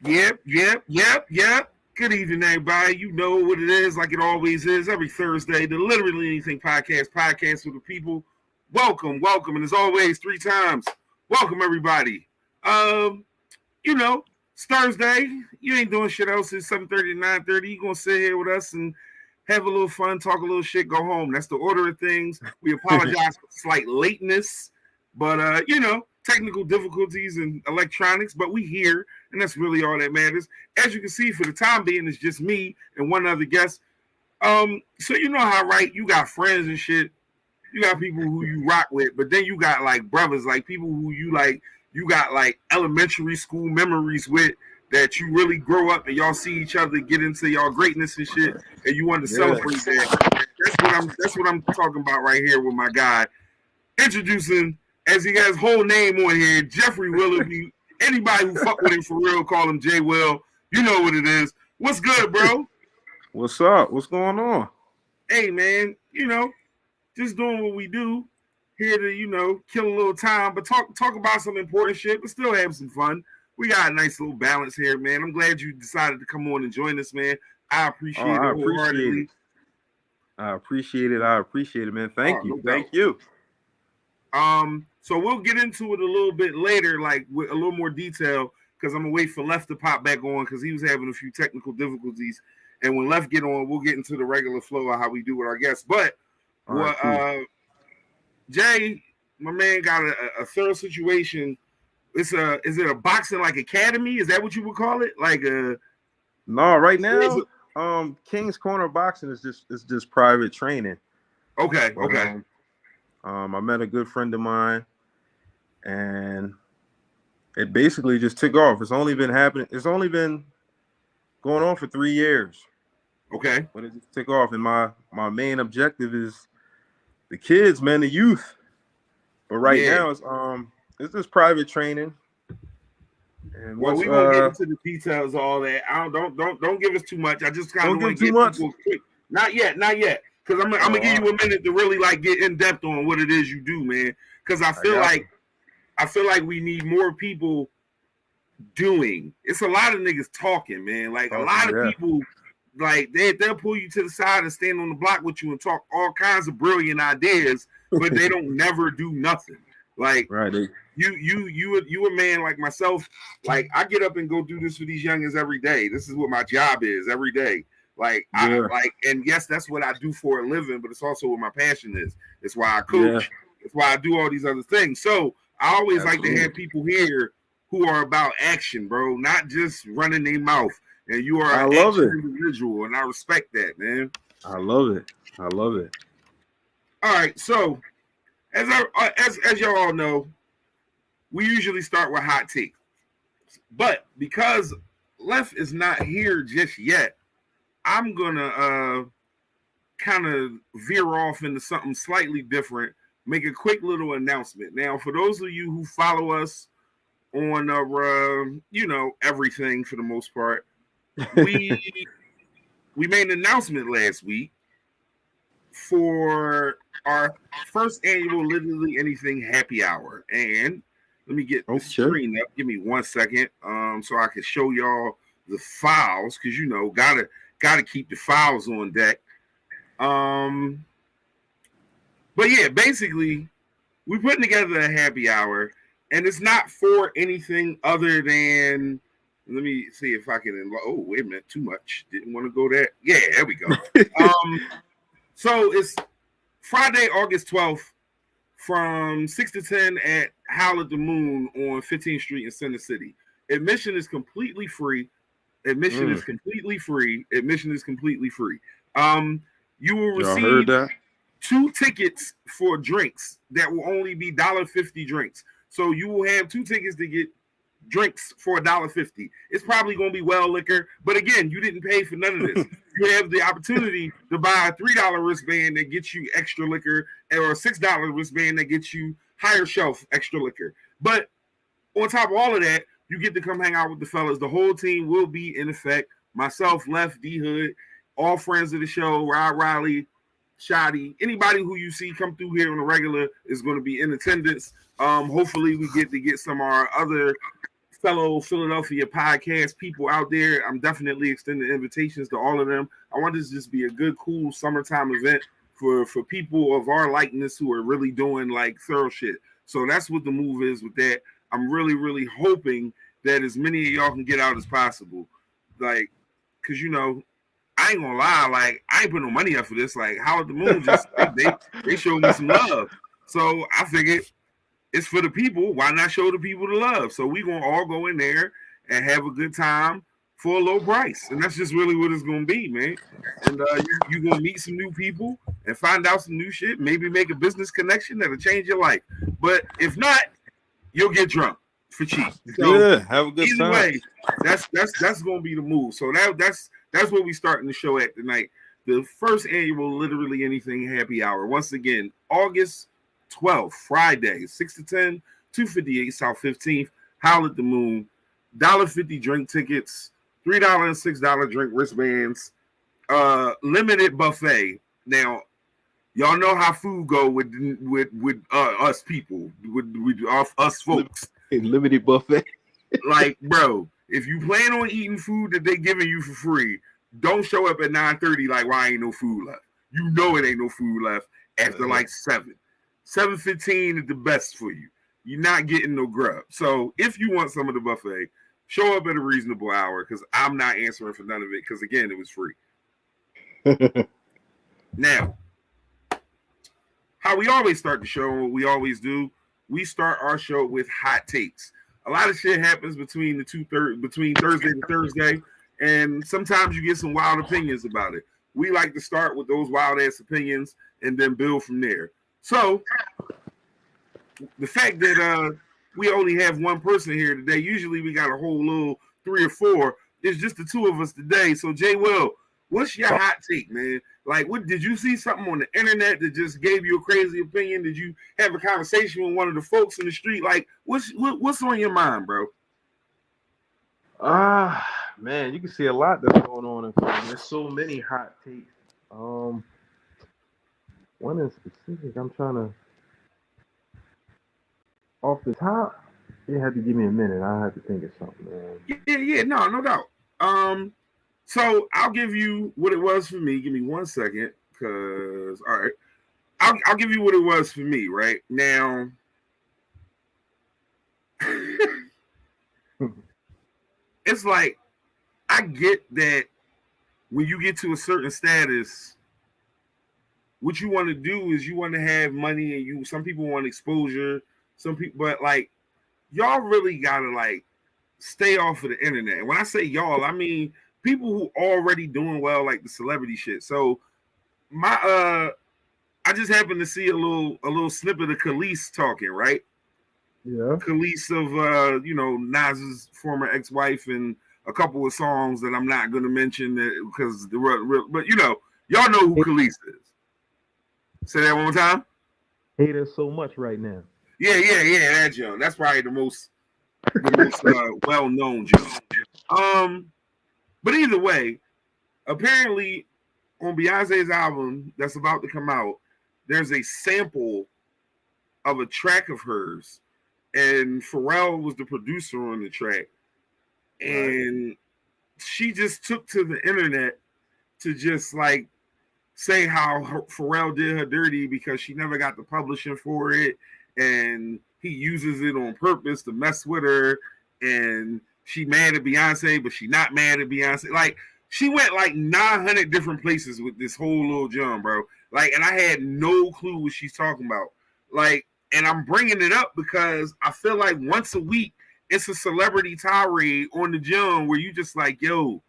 Yep. Good evening, everybody. You know what it is, like it always is, every Thursday, the Literally Anything podcast for the people. Welcome, and as always, three times. Welcome, everybody. Um, it's Thursday. You ain't doing shit else. It's 7:30 to 9:30. You gonna sit here with us and have a little fun, talk a little shit, go home. That's the order of things. We apologize for slight lateness, but technical difficulties and electronics, but we here, and that's really all that matters. As you can see, for the time being, it's just me and one other guest. So you know how right, you got friends and shit. You got people who you rock with, but then you got like brothers, like people who you got like elementary school memories with that you really grow up and y'all see each other get into y'all greatness and shit, and you want to celebrate that. That's what I'm talking about right here with my guy. Introducing, as he has whole name on here, Jeffrey Willoughby. Anybody who fuck with him for real, call him J Will. You know what it is. What's good, bro? What's up? What's going on? Hey, man, just doing what we do here to, kill a little time, but talk about some important shit, but still have some fun. We got a nice little balance here, man. I'm glad you decided to come on and join us, man. I appreciate it wholeheartedly. I appreciate it, man. Thank you. No Thank you. So we'll get into it a little bit later, like with a little more detail, because I'm gonna wait for Left to pop back on because he was having a few technical difficulties. And when Left get on, we'll get into the regular flow of how we do with our guests. But cool. Jay, my man, got a thorough situation. Is it a boxing like academy? Is that what you would call it? Like a no, right now, King's Corner Boxing is just private training. Okay. I met a good friend of mine, and it basically just took off. It's only been going on for 3 years. Okay. But it just took off, and my main objective is the kids, man, the youth. But right now it's just private training. And we won't get into the details of all that. Don't give us too much. I just kind of want to get people quick. Not yet. Because I'm gonna give you a minute to really like get in depth on what it is you do, man. Because I feel like we need more people doing. It's a lot of niggas talking, man. Like a lot of people, like they'll pull you to the side and stand on the block with you and talk all kinds of brilliant ideas, but they don't never do nothing. Like you a man like myself. Like I get up and go do this for these youngins every day. This is what my job is every day. And yes, that's what I do for a living, but it's also what my passion is. It's why I coach. It's why I do all these other things. So I always like to have people here who are about action, bro, not just running their mouth. And you are an action individual, and I respect that, man. I love it. All right, so as y'all all know, we usually start with hot take, but because Left is not here just yet, I'm gonna kind of veer off into something slightly different. Make a quick little announcement. Now, for those of you who follow us on everything for the most part, we made an announcement last week for our first annual Literally Anything happy hour. And let me get the screen up. Give me 1 second, so I can show y'all the files, because gotta keep the files on deck. But yeah, basically, we're putting together a happy hour, and it's not for anything other than. Let me see if I can. Oh, wait a minute, too much. Didn't want to go there. Yeah, there we go. So it's Friday, August 12th, from 6 to 10 at Howl at the Moon on 15th Street in Center City. Admission is completely free. You will receive 2 tickets for drinks that will only be $1.50 drinks. So you will have 2 tickets to get drinks for $1.50. It's probably going to be well liquor, but again, you didn't pay for none of this. You have the opportunity to buy a $3 wristband that gets you extra liquor, or a $6 wristband that gets you higher shelf extra liquor. But on top of all of that, you get to come hang out with the fellas. The whole team will be in effect. Myself, Left, D Hood, all friends of the show, Rod Riley, Shoddy, anybody who you see come through here on a regular is going to be in attendance. Hopefully we get to get some of our other fellow Philadelphia podcast people out there. I'm definitely extending invitations to all of them. I want this to just be a good, cool summertime event for people of our likeness who are really doing like thorough shit. So that's what the move is with that. I'm really, really hoping that as many of y'all can get out as possible. Like, cause I ain't gonna lie, like I ain't putting no money up for this. Like Howard the Moon just they showed me some love. So I figured it's for the people. Why not show the people the love? So we gonna all go in there and have a good time for a low price, and that's just really what it's gonna be, man. And you gonna meet some new people and find out some new shit. Maybe make a business connection that'll change your life. But if not, you'll get drunk for cheap. So yeah, have a good either time. way, that's gonna be the move. So that's what we starting the show at tonight. The first annual Literally Anything Happy Hour. Once again, August 12th, Friday, 6 to 10, 258 South 15th, Howl at the Moon, $1.50 drink tickets, $3 and $6 drink wristbands, limited buffet. Now, y'all know how food go with us people, with us folks. Limited buffet. Like, bro, if you plan on eating food that they giving you for free, don't show up at 9:30 like, why ain't no food left? You know it ain't no food left after like 7. 7:15 is the best for you. You're not getting no grub. So if you want some of the buffet, show up at a reasonable hour because I'm not answering for none of it because, again, it was free. Now, how we always start the show, what we always do, we start our show with hot takes. A lot of shit happens between between Thursday to Thursday, and sometimes you get some wild opinions about it. We like to start with those wild ass opinions and then build from there. So the fact that we only have one person here today, usually we got a whole little 3 or 4. It's just the 2 of us today. So Jay Will, what's your hot take, man? Like, what did you see something on the internet that just gave you a crazy opinion? Did you have a conversation with one of the folks in the street? Like, what's on your mind, bro? Man, you can see a lot that's going on in film. There's so many hot takes. One in specific, I'm trying to off the top. You had to give me a minute. I had to think of something, man. Yeah, no doubt. So I'll give you what it was for me. Give me 1 second, cause all right, I'll give you what it was for me right now. It's like I get that when you get to a certain status, what you want to do is you want to have money, and some people want exposure, some people, but like y'all really gotta like stay off of the internet. And when I say y'all, I mean people who already doing well, like the celebrity shit. So I just happened to see a little snippet of Khalees talking, right? Yeah. Khalees of Nas's former ex-wife and a couple of songs that I'm not gonna mention because but y'all know who Khalees is. Say that one more time. Hate her so much right now. Yeah, that Joe. That's probably the most well-known Joe. But either way, apparently on Beyonce's album that's about to come out, there's a sample of a track of hers, and Pharrell was the producer on the track, and she just took to the internet to just like say how Pharrell did her dirty because she never got the publishing for it, and he uses it on purpose to mess with her, and she mad at Beyonce, but she not mad at Beyonce. Like, she went like 900 different places with this whole little John, bro. Like, and I had no clue what she's talking about. Like, and I'm bringing it up because I feel like once a week, it's a celebrity tirade on the John where you just like, yo,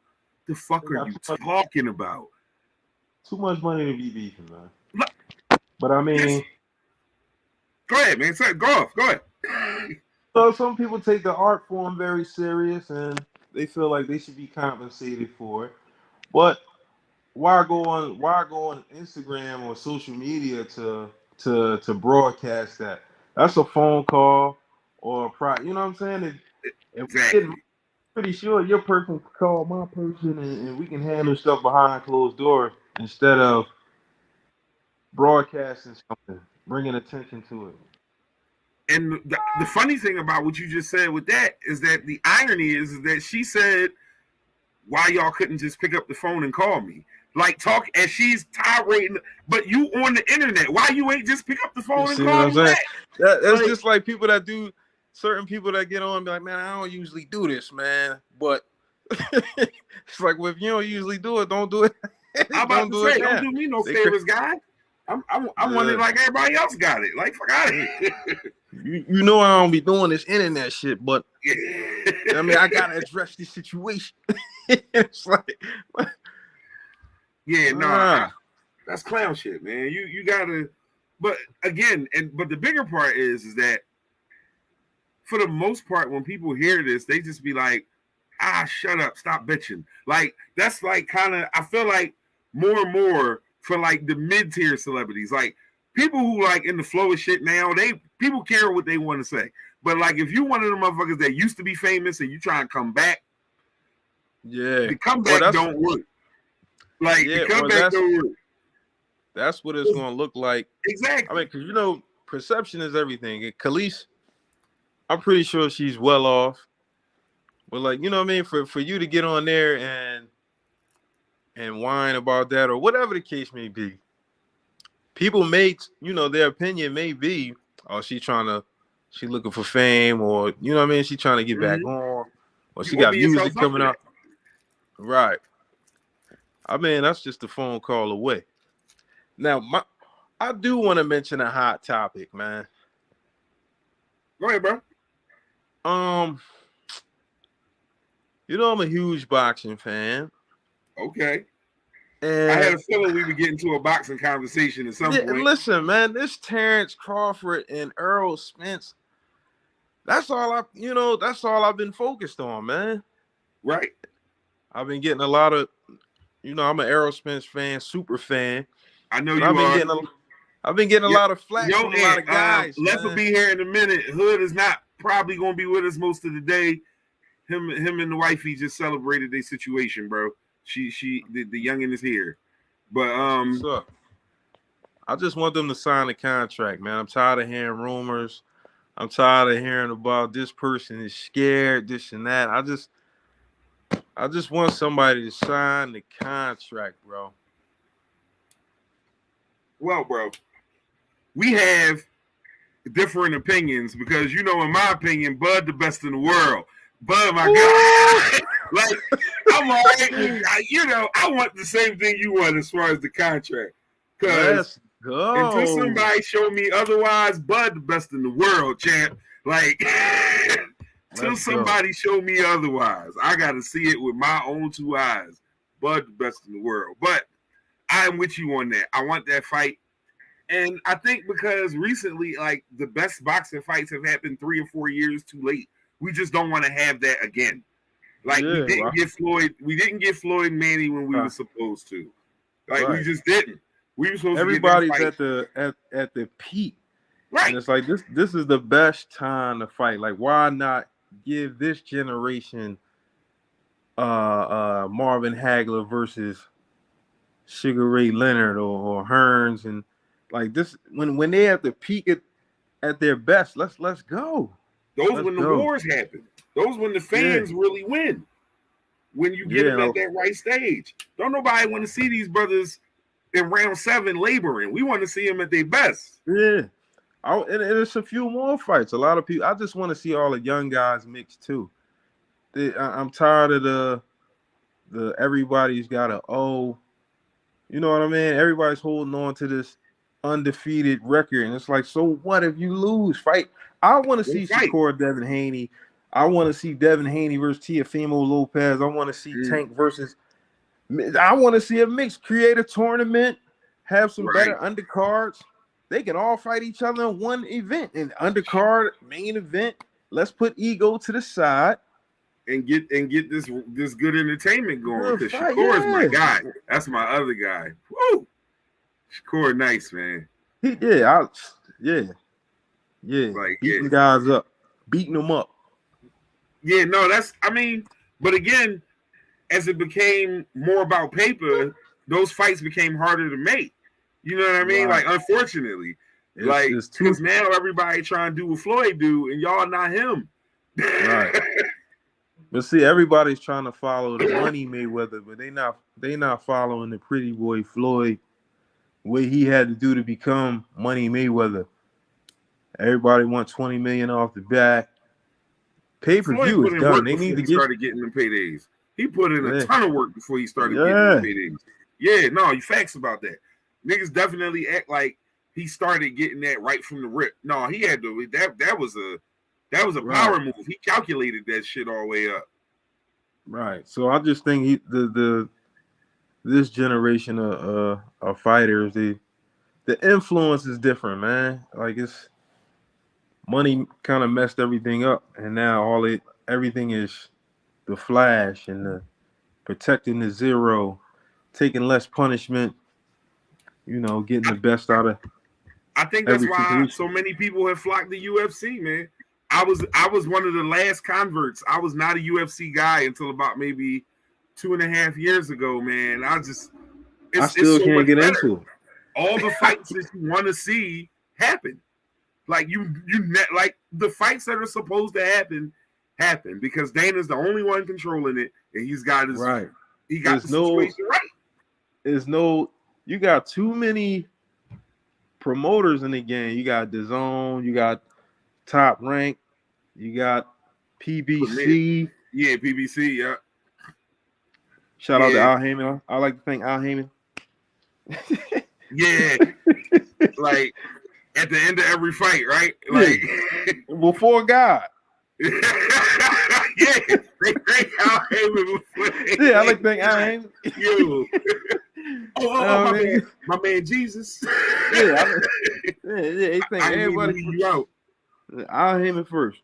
the fuck are you talking about? Too much money to be beefing, man. But I mean, go ahead, man. Go ahead. So some people take the art form very serious, and they feel like they should be compensated for it. But why go on Instagram or social media to broadcast that? That's a phone call or you know what I'm saying? Exactly. I'm pretty sure your person could call my person, and we can handle stuff behind closed doors instead of broadcasting something, bringing attention to it. And the funny thing about what you just said with that is that the irony is that she said, why y'all couldn't just pick up the phone and call me? Like talk as she's tirading, but you on the internet. Why you ain't just pick up the phone and See what call I'm me saying? back? That's Like, just like people that do, certain people that get on and be like, man, I don't usually do this, man. But it's like, well, if you don't usually do it, don't do it. I'm about Don't to do say, it don't now. do me no favors, guy. I'm wondering like everybody else got it. Like, fuck out of here. You know I don't be doing this internet shit, but I mean I gotta address this situation. It's like, yeah, no, that's clown shit, man. You gotta, but again, but the bigger part is that for the most part, when people hear this, they just be like, shut up, stop bitching. Like that's like kind of, I feel like more and more for like the mid-tier celebrities, like people who like in the flow of shit now, people care what they want to say. But like if you one of the motherfuckers that used to be famous and you try and come back, the comeback don't work. Like the comeback don't work. That's what it's gonna look like. Exactly. I mean, because you know, perception is everything. And Khalees, I'm pretty sure she's well off. But like, you know what I mean? For you to get on there and whine about that or whatever the case may be, people may, you know, their opinion may be, oh, she looking for fame, or you know what I mean, she trying to get back on, or she got music coming out. Right. I mean, that's just a phone call away. Now, I do want to mention a hot topic, man. Go ahead, bro. You know, I'm a huge boxing fan. Okay. And I had a feeling we would get into a boxing conversation at some point. Listen, man, this Terrence Crawford and Errol Spence, that's all I've been focused on, man. Right. I've been getting a lot of, you know, I'm an Errol Spence fan, super fan. I know you are. I've been getting a lot of flack from a lot of guys. Les will be here in a minute. Hood is not probably going to be with us most of the day. Him and the wifey just celebrated their situation, bro. The youngin is here, but I just want them to sign a contract, man. I'm tired of hearing rumors. I'm tired of hearing about this person is scared, this and that. I just want somebody to sign the contract, bro. Well, bro, we have different opinions because, you know, in my opinion, Bud the best in the world. Bud, my God. Like, I'm all right with, you know, I want the same thing you want as far as the contract. Because until somebody show me otherwise, Bud the best in the world, champ. Like, until somebody show me otherwise, I got to see it with my own two eyes. Bud the best in the world. But I'm with you on that. I want that fight. And I think because recently, like, the best boxing fights have happened 3 or 4 years too late. We just don't want to have that again. Like, we didn't get Floyd Manny when we were supposed to. Like, we just didn't. We were supposed everybody's to get that fight. at the peak. Right. And it's like this is the best time to fight. Like, why not give this generation Marvin Hagler versus Sugar Ray Leonard or Hearns, and like this when they at the peak at their best, let's go. Those when the wars happen. Those when the fans really win. When you get them at that right stage. Don't nobody want to see these brothers in round 7 laboring. We want to see them at their best. Yeah. And it's a few more fights. A lot of people. I just want to see all the young guys mix too. I'm tired of the everybody's got a you know what I mean? Everybody's holding on to this undefeated record, and it's like, so what if you lose? Fight. I want to see Shakur Devin Haney. I want to see Devin Haney versus Teofimo Lopez. I want to see Tank versus. I want to see a mix. Create a tournament. Have some better undercards. They can all fight each other in one event. And undercard, main event. Let's put ego to the side. And get this good entertainment going. Because Shakur is my guy. That's my other guy. Woo! Shakur nice, man. Like, beating guys up. Beating them up. Yeah, no, but again, as it became more about paper, those fights became harder to make. You know what I mean? Like, unfortunately. It's too because now everybody trying to do what Floyd do, and y'all not him. right. But see, everybody's trying to follow the money Mayweather, but they not following the pretty boy Floyd, what he had to do to become Money Mayweather. Everybody wants 20 million off the bat. Floyd Pay-per-view is put in done. work They before need to he get started getting them paydays. He put in a yeah. ton of work before he started getting them paydays. Yeah, no, you facts about that. Niggas definitely act like he started getting that right from the rip. No, he had to. That was a Right. power move. He calculated that shit all the way up. Right. So I just think this generation of fighters, the influence is different, man. Like it's money kind of messed everything up, and now everything is the flash and the protecting the zero, taking less punishment, getting the best out of I think that's every why situation. so many people have flocked to UFC, man. I was one of the last converts. I was not a UFC guy until about maybe 2.5 years ago, man. I It's still so can't much get better. into it. All the fights that you want to see happen. Like like the fights that are supposed to happen because Dana's the only one controlling it, and he's got his Right. He got the situation right. You got too many promoters in the game. You got DAZN, you got Top Rank, you got PBC. Yeah, PBC, yeah. Shout out to Al Heyman. I like to thank Al Heyman. Yeah. Like at the end of every fight, right? Like before God. Yeah, they thank Al Heyman before. Yeah, I like to thank Al Heyman. Yo. My man Jesus. Yeah, he thank everybody. You out. Al Heyman first.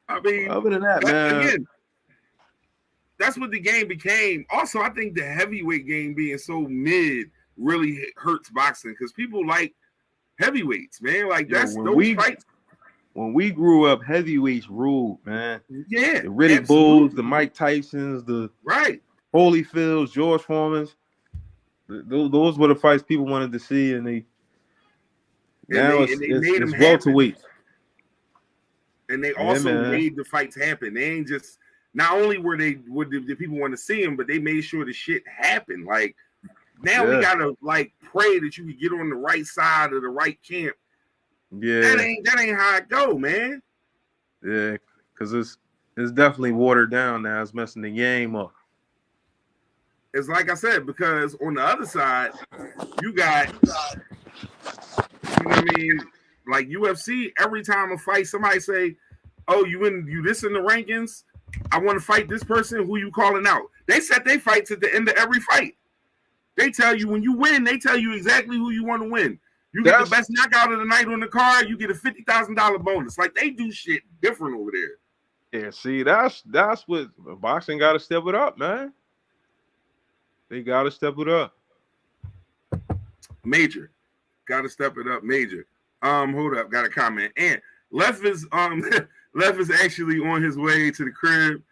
I mean, other than that, man. Again, that's what the game became. Also, I think the heavyweight game being so mid really hurts boxing because people like heavyweights, man. Like those fights. When we grew up, heavyweights ruled, man. Yeah, the Riddick Bulls, the Mike Tysons, the Holyfields, George Foremans. Those were the fights people wanted to see, and it's welterweight. And they also made the fights happen. They ain't just not only would the people want to see them, but they made sure the shit happened. Like now we gotta like pray that you can get on the right side of the right camp. Yeah, that ain't how it go, man. Yeah, because it's definitely watered down now. It's messing the game up. It's like I said, because on the other side, you got, you know what I mean? Like UFC, every time a fight, somebody say, "Oh, you this in the rankings? I want to fight this person. Who you calling out?" They set their fights at the end of every fight. They tell you when you win, they tell you exactly who you want to win. You get the best knockout of the night on the card, you get a $50,000 bonus. Like they do shit different over there. Yeah, see, that's what boxing got to step it up, man. They got to step it up. Major. Got to step it up, major. Hold up, got a comment. And Left is actually on his way to the crib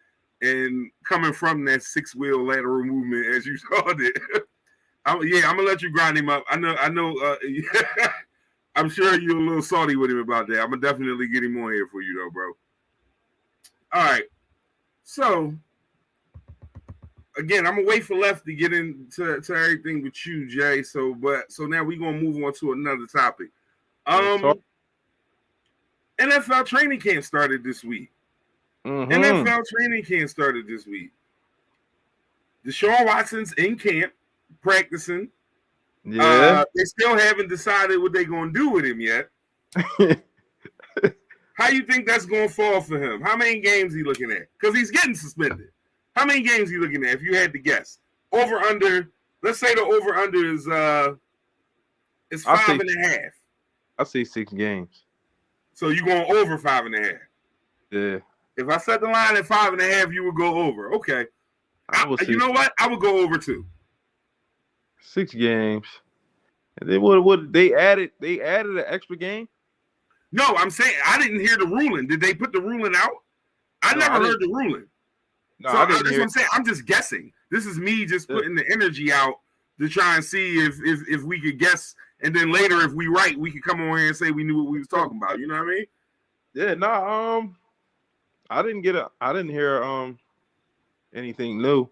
and coming from that 6-wheel lateral movement as you saw it. I'm gonna let you grind him up. I know. I'm sure you're a little salty with him about that. I'm gonna definitely get him on here for you though, bro. All right. So again, I'm gonna wait for Left to get into everything with you, Jay. So now we're gonna move on to another topic. NFL training camp started this week. Mm-hmm. NFL training camp started this week. Deshaun Watson's in camp practicing. Yeah. They still haven't decided what they're gonna do with him yet. How you think that's gonna fall for him? How many games he looking at? Because he's getting suspended. How many games he looking at? If you had to guess, over under. Let's say the over under is 5.5. I say 6 games. So you going over 5.5? Yeah. If I set the line at 5.5, you would go over. Okay. You know what? I would go over 2. 6 games. And then what they added an extra game? No, I'm saying I didn't hear the ruling. Did they put the ruling out? I never heard the ruling. No, so I didn't that's hear what I'm saying. I'm just guessing. This is me just putting the energy out to try and see if we could guess, and then later if we right, we could come on here and say we knew what we was talking about. You know what I mean? Yeah, no, I didn't hear anything new.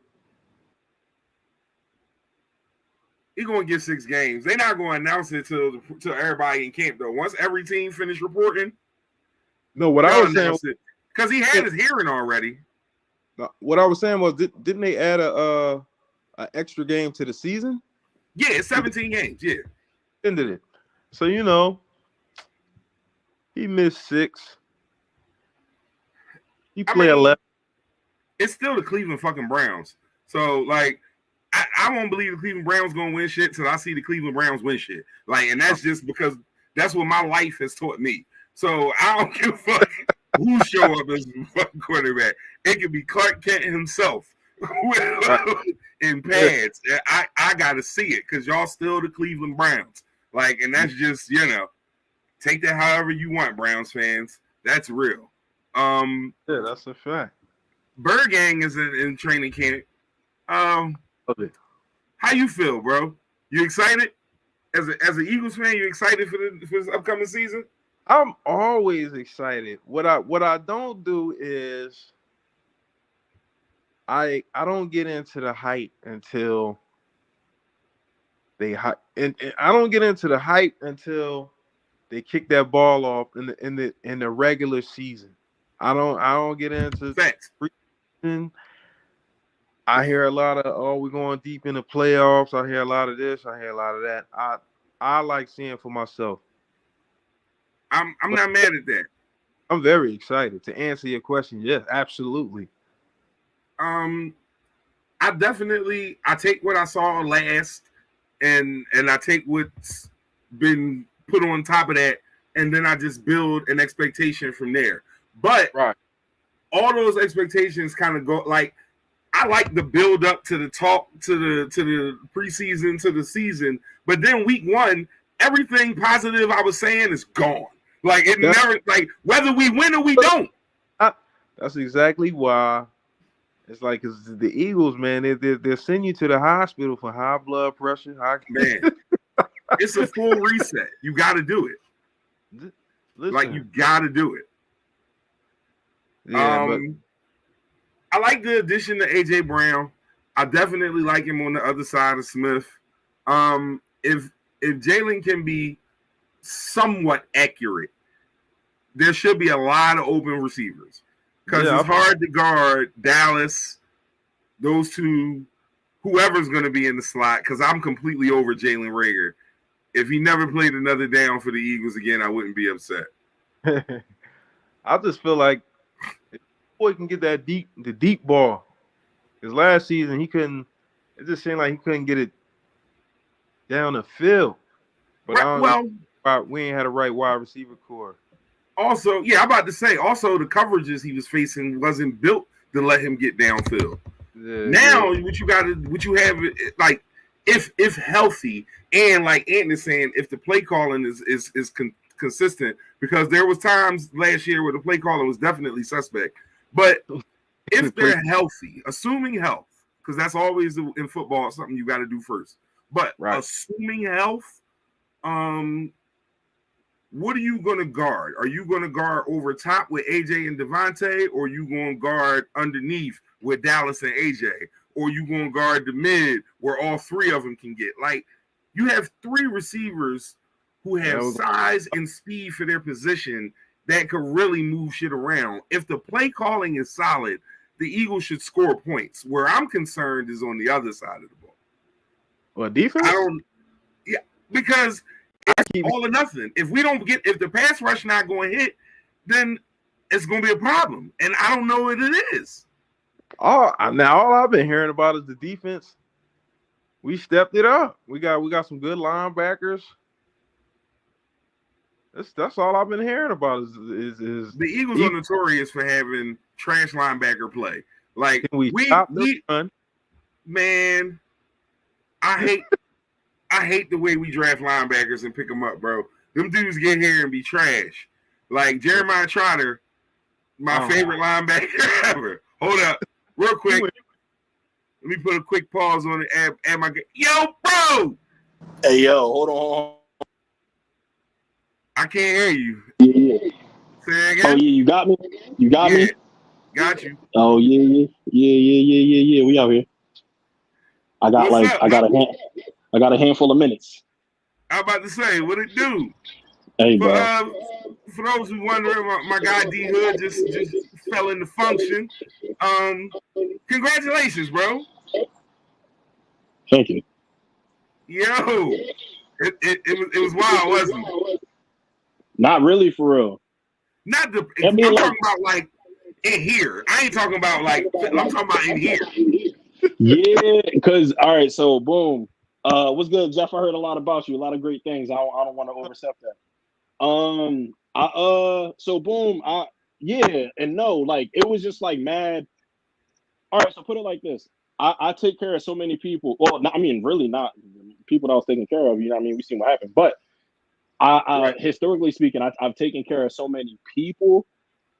He's gonna get 6 games. They're not gonna announce it to everybody in camp though. Once every team finish reporting, No, what I was saying, because he had his hearing already. What I was saying was, didn't they add a extra game to the season? Yeah, it's 17 games. Yeah, Ended it. So he missed 6. He played 11. It's still the Cleveland fucking Browns. So like, I won't believe the Cleveland Browns gonna win shit till I see the Cleveland Browns win shit. Like, and that's just because that's what my life has taught me. So I don't give a fuck who show up as fucking quarterback. It could be Clark Kent himself in pads. I gotta see it because y'all still the Cleveland Browns. Like, and that's just, take that however you want, Browns fans. That's real. Yeah, that's a fact. Bird Gang is in training camp. Okay. How you feel, bro? You excited? As an Eagles fan, you excited for this upcoming season? I'm always excited. What I don't do is I don't get into the hype until they hype, and I don't get into the hype until they kick that ball off in the regular season. I don't get into facts. I hear a lot of, we're going deep in the playoffs. I hear a lot of this. I hear a lot of that. I like seeing for myself. I'm not mad at that. I'm very excited to answer your question. Yes, absolutely. I take what I saw last, and I take what's been put on top of that, and then I just build an expectation from there. But all those expectations kind of go like. I like the build up to the talk to the preseason to the season, but then week 1, everything positive I was saying is gone. Like it never, like whether we win or we don't. That's exactly why. It's like it's the Eagles, man. They send you to the hospital for high blood pressure. Man, it's a full reset. You got to do it. Listen. Like you got to do it. Yeah, but I like the addition to AJ Brown. I definitely like him on the other side of Smith. If Jalen can be somewhat accurate, there should be a lot of open receivers because it's hard to guard Dallas, those two, whoever's going to be in the slot. Because I'm completely over Jalen Reagor. If he never played another down for the Eagles again, I wouldn't be upset. I just feel like boy can get the deep ball. Because last season he couldn't. It just seemed like he couldn't get it down the field. But we ain't had a right wide receiver core. Also, I'm about to say. Also, the coverages he was facing wasn't built to let him get downfield. What you have like if healthy and like Ant is saying, if the play calling is consistent, because there was times last year where the play calling was definitely suspect. But if they're healthy, assuming health, because that's always in football something you got to do first. But assuming health, what are you going to guard? Are you going to guard over top with AJ and Devontae, or are you going to guard underneath with Dallas and AJ, or are you going to guard the mid where all 3 of them can get? Like, you have 3 receivers who have size and speed for their position that could really move shit around. If the play calling is solid, the Eagles should score points. Where I'm concerned is on the other side of the ball. Well, defense? Because it's all or nothing. If the pass rush not going to hit, then it's going to be a problem. And I don't know what it is. Now all I've been hearing about is the defense. We stepped it up. We got some good linebackers. That's all I've been hearing about is the Eagles are notorious for having trash linebacker play. Like we man, I hate the way we draft linebackers and pick them up, bro. Them dudes get here and be trash. Like Jeremiah Trotter, my favorite linebacker ever. Hold up, real quick. Let me put a quick pause on it. Add my yo, bro. Hey, yo, hold on. I can't hear you. Yeah. Say again. Oh, yeah, you got me? You got me? Got you. Oh, yeah. We out here. I got What's up? I got a handful of minutes. I'm about to say, what it do? Hey, bro. For those who wondering, my guy D Hood just fell into function. Congratulations, bro. Thank you. Yo, it was wild, wasn't it? Not really, for real. Not the. I mean, I'm talking about like in here. I ain't talking about like. I'm talking about in here. Yeah, because all right, so boom. What's good, Jeff? I heard a lot about you, a lot of great things. I don't want to overstep that. So boom, yeah, and no, like it was just like mad. All right, so put it like this. I take care of so many people. Well, I mean, really not people that I was taking care of, you know what I mean? We seen what happened. But Right. historically speaking, I've taken care of so many people.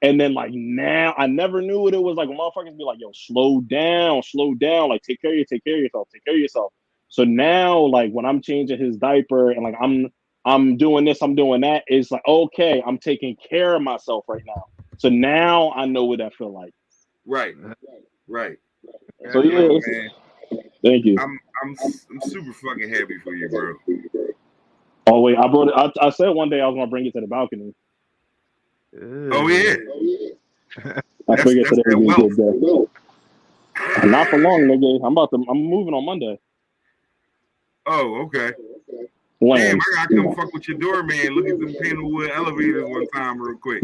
And then like now, I never knew what it was like when motherfuckers be like, yo, slow down, like take care of yourself. So now, like when I'm changing his diaper and like I'm doing this, I'm doing that, it's like, okay, I'm taking care of myself right now. So now I know what that feel like. Right. So yeah, man. Thank you. I'm super fucking happy for you, bro. Oh wait, I brought it. I said one day I was gonna bring it to the balcony. Oh yeah. I figured today would be a good day. Not for long, nigga. I'm moving on Monday. Oh, okay. Land. Damn, I gotta come fuck with your doorman. Look at them panelwood elevators one time real quick.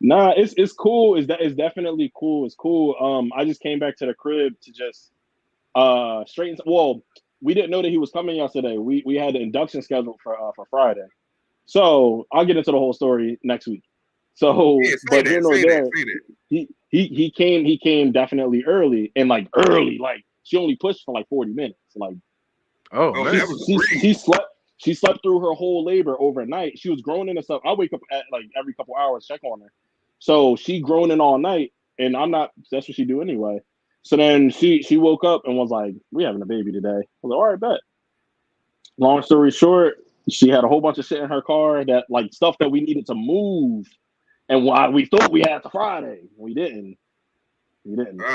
Nah, it's cool. It's definitely cool. It's cool. I just came back to the crib to just straighten. Well, we didn't know that he was coming yesterday. We had the induction scheduled for Friday. So I'll get into the whole story next week. So, Yeah, but here nor there, he came definitely early, and like she only pushed for like 40 minutes. Like, she slept through her whole labor overnight. She was groaning and stuff. I wake up at like every couple hours, check on her. So she groaning all night, and that's what she do anyway. So then she woke up and was like, "We having a baby today." I was like, "All right, bet." Long story short, she had a whole bunch of shit in her car that like stuff that we needed to move, and why we thought we had to Friday, we didn't.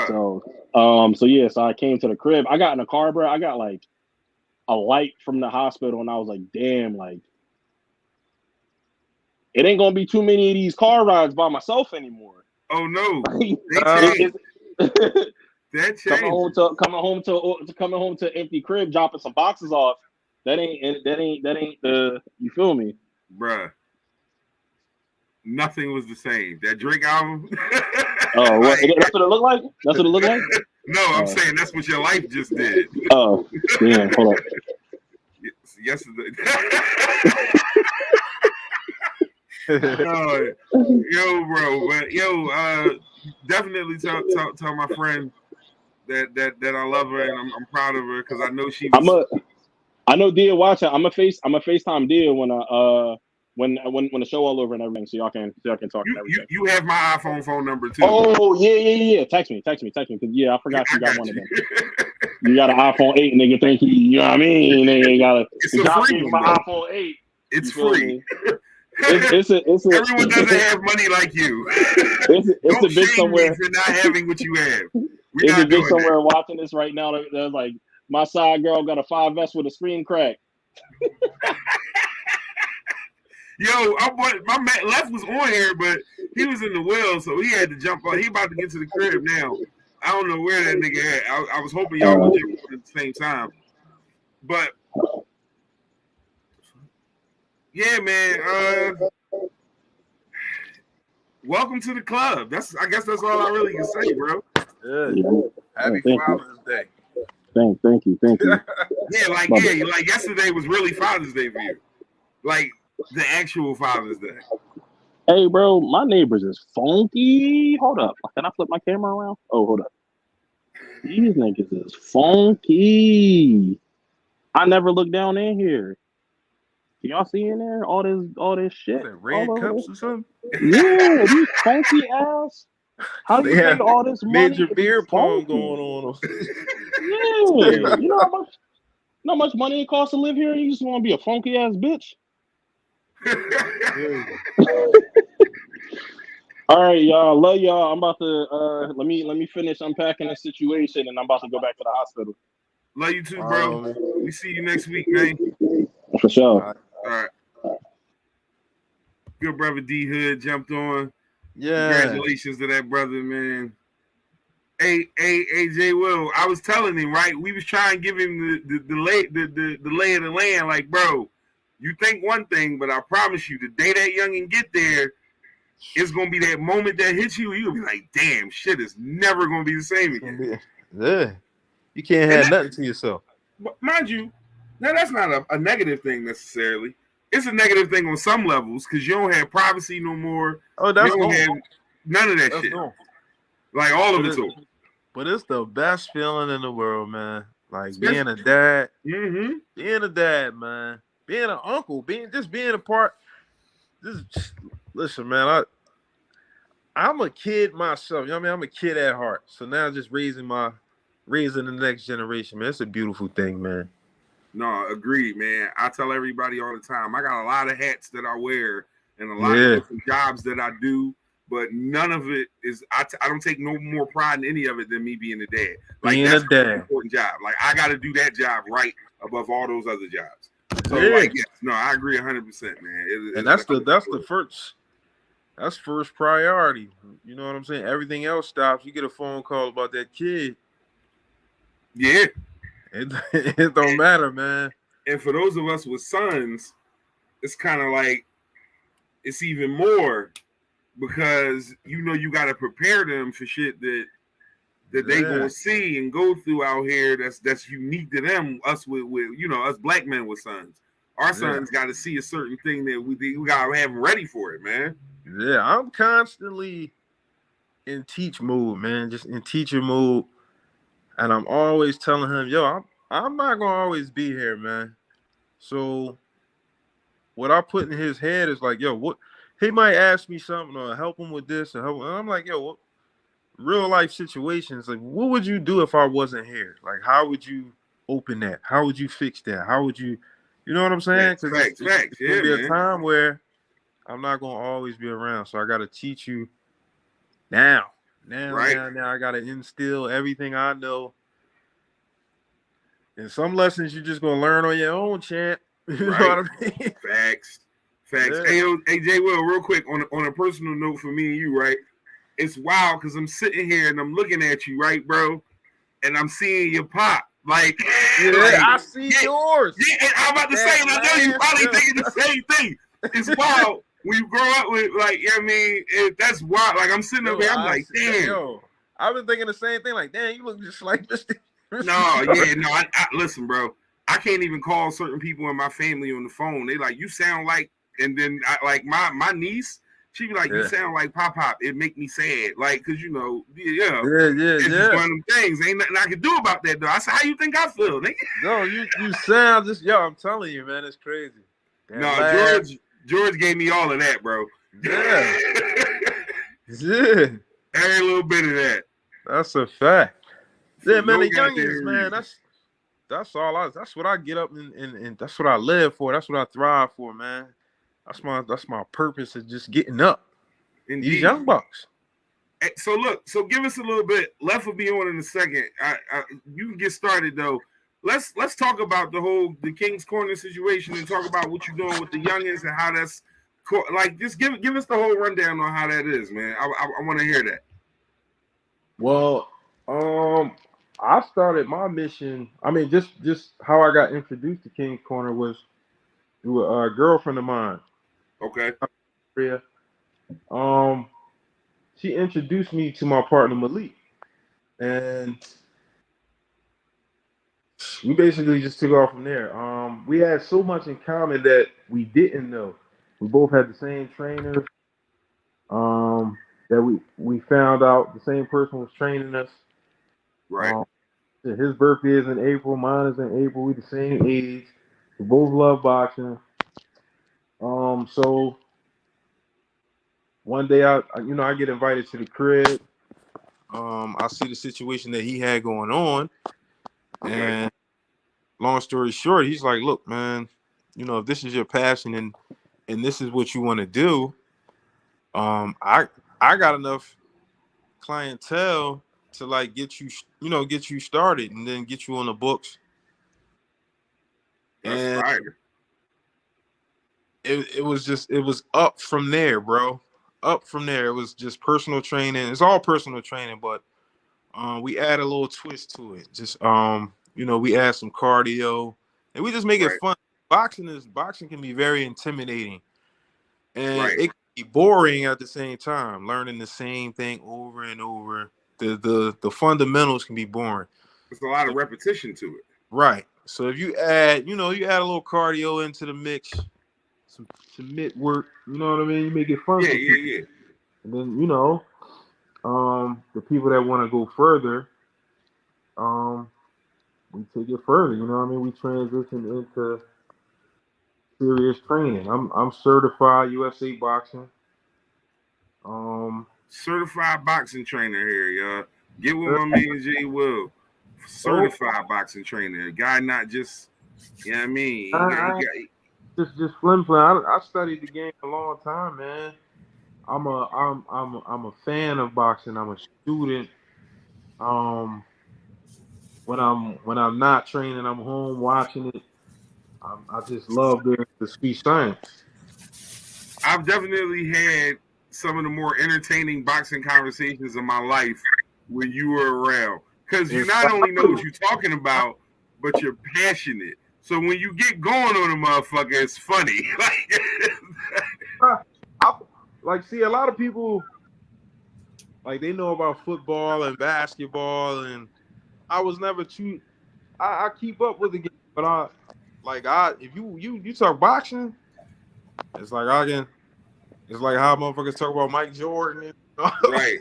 So yeah, so I came to the crib. I got in the car, bro. I got like a light from the hospital, and I was like, damn, like it ain't gonna be too many of these car rides by myself anymore. Oh no, that changed. Coming home to empty crib, dropping some boxes off. That ain't the, you feel me, bruh. Nothing was the same. That Drake album. Oh, like, that's what it looked like. That's what it looked like. No, I'm saying that's what your life just did. Oh, yeah. Hold on. Yesterday. Yo, bro, but definitely tell my friend that I love her and I'm proud of her because I know she was. I know Dia watching. I'm a FaceTime Dia when the show all over and everything, so y'all can talk and everything. You have my iPhone phone number too. Oh yeah. Text me. Cause I forgot you got one of them. You got an iPhone 8, nigga. Thank you. You know what I mean? Nigga, got free my iPhone 8. It's free. It's everyone doesn't have money like you. It's a bitch somewhere for not having what you have. It's a bitch somewhere watching this right now. They're like, my side girl got a 5S with a screen crack. Yo, my left was on here, but he was in the well, so he had to jump on. He about to get to the crib now. I don't know where that nigga at. I was hoping y'all would jump on at the same time. But yeah, man. Welcome to the club. I guess that's all I really can say, bro. Happy Father's Day. Thank you. Yeah, like yesterday was really Father's Day for you. Like the actual Father's Day. Hey, bro, my neighbors is funky. Hold up. Can I flip my camera around? Oh, hold up. These niggas is funky. I never looked down in here. Can y'all see in there all this shit? Red cups or something? Yeah, these funky ass. How They you have pay all this money? major to be beer pong funky? going on. Yeah, you know how much money it costs to live here, and you just want to be a funky ass bitch. All right, y'all. Love y'all. I'm about to let me finish unpacking the situation, and I'm about to go back to the hospital. Love you too, bro. We see you next week, man. For sure. All right. Good brother D Hood jumped on. Yeah. Congratulations to that brother, man. Hey, AJ Will, I was telling him, right? We was trying to give him the lay of the land, like, bro, you think one thing, but I promise you, the day that youngin get there, it's gonna be that moment that hits you. You'll be like, damn, shit is never gonna be the same again. Yeah, you can't have nothing to yourself. But mind you, now that's not a negative thing necessarily. It's a negative thing on some levels because you don't have privacy no more. Oh, that's you don't have none of that that's shit. gone. Like all of it's over. But it's the best feeling in the world, man. Like being a dad, being a dad, man. Being an uncle, being a part. Listen, man. I'm a kid myself. You know what I mean? I'm a kid at heart. So now just raising the next generation, man. It's a beautiful thing, man. No, agreed, man. I tell everybody all the time, I got a lot of hats that I wear and a lot of different jobs that I do, but none of it is, I don't take no more pride in any of it than me being a dad. Like, that's an important job. Like, I got to do that job right above all those other jobs. So, like, yes, no, I agree 100%, man. And that's the first. That's first priority. You know what I'm saying? Everything else stops. You get a phone call about that kid. Yeah. It don't matter, man. And for those of us with sons, it's kind of like it's even more because you got to prepare them for shit that they gonna see and go through out here. That's unique to them. Us with us black men with sons. Our sons got to see a certain thing that we gotta have them ready for it, man. Yeah, I'm constantly in teach mode, man. Just in teacher mode, and I'm always telling him, "Yo, I'm not gonna always be here, man." So, what I put in his head is like, "Yo, what?" He might ask me something or help him with this or help. And I'm like, "Yo, what?" Real life situations, like, what would you do if I wasn't here? Like, how would you open that? How would you fix that? How would you, you know what I'm saying? Because it's gonna be a time where I'm not gonna always be around, so I got to teach you now. Now, I got to instill everything I know. And some lessons you're just gonna learn on your own, champ. You know what I mean? Facts. Yeah. Hey, J. Will, real quick on a personal note for me and you, right? It's wild because I'm sitting here and I'm looking at you, right, bro? And I'm seeing your pop. Like, I see yours. Yeah, and I'm about to say, and I know you probably thinking the same thing. It's wild when you grow up with, like, you know what I mean? That's wild. Like, I'm sitting up here, I'm like, damn. Yo, I've been thinking the same thing. Like, damn, you look just like Mr. I listen, bro. I can't even call certain people in my family on the phone. They like, you sound like, and then my niece, she be like, you sound like Pop. It make me sad, like, cause it's just one of them things. Ain't nothing I can do about that, though. I said, how you think I feel? No, you sound just I'm telling you, man, it's crazy. No, George gave me all of that, bro. Yeah, every little bit of that. That's a fact. Yeah, man, the youngins, man, that's all. That's what I get up and that's what I live for. That's what I thrive for, man. That's my purpose is just getting up. Indeed. These young bucks. So give us a little bit. Left will be on in a second. You can get started though. Let's talk about the King's Corner situation and talk about what you're doing with the youngins and how that's like. Just give us the whole rundown on how that is, man. I want to hear that. Well, I started my mission. I mean, just how I got introduced to King's Corner was through a girlfriend of mine. Okay. She introduced me to my partner Malik, and we basically just took off from there. We had so much in common that we didn't know. We both had the same trainers. That we found out the same person was training us. Right. His birthday is in April. Mine is in April. We the same age. We both love boxing. So one day I get invited to the crib. I see the situation that he had going on, Okay. and long story short, he's like, "Look, man, if this is your passion and this is what you want to do, I got enough clientele to like get you started and then get you on the books." That's And fire. it was up from there, bro. Up from there. It was just personal training. It's all personal training, but we add a little twist to it. Just we add some cardio and we just make it Right. fun. Boxing can be very intimidating and Right. it can be boring at the same time, learning the same thing over and over. The fundamentals can be boring. There's a lot So, of repetition to it. right. So if you add, you add a little cardio into the mix, some mitt work, you know what I mean? You make it fun Yeah, for people. yeah, yeah. And then, the people that want to go further, we take it further, you know what I mean? We transition into serious training. I'm certified USA boxing. Um Certified boxing trainer here, y'all. Get with my man Jay Will. oh, Certified boxing trainer. Guy not just, you know what I mean? I just flim flam. I studied the game a long time, man. I'm a fan of boxing. I'm a student. Um, when I'm not training, I'm home watching it. I just love the speech science. I've definitely had some of the more entertaining boxing conversations in my life when you were around. Because you not only know what you're talking about, but you're passionate. So when you get going on a motherfucker, it's funny. See, a lot of people like they know about football and basketball, and I was never too. I keep up with the game, but if you talk boxing, it's like I can. It's like how motherfuckers talk about Mike Jordan. Right,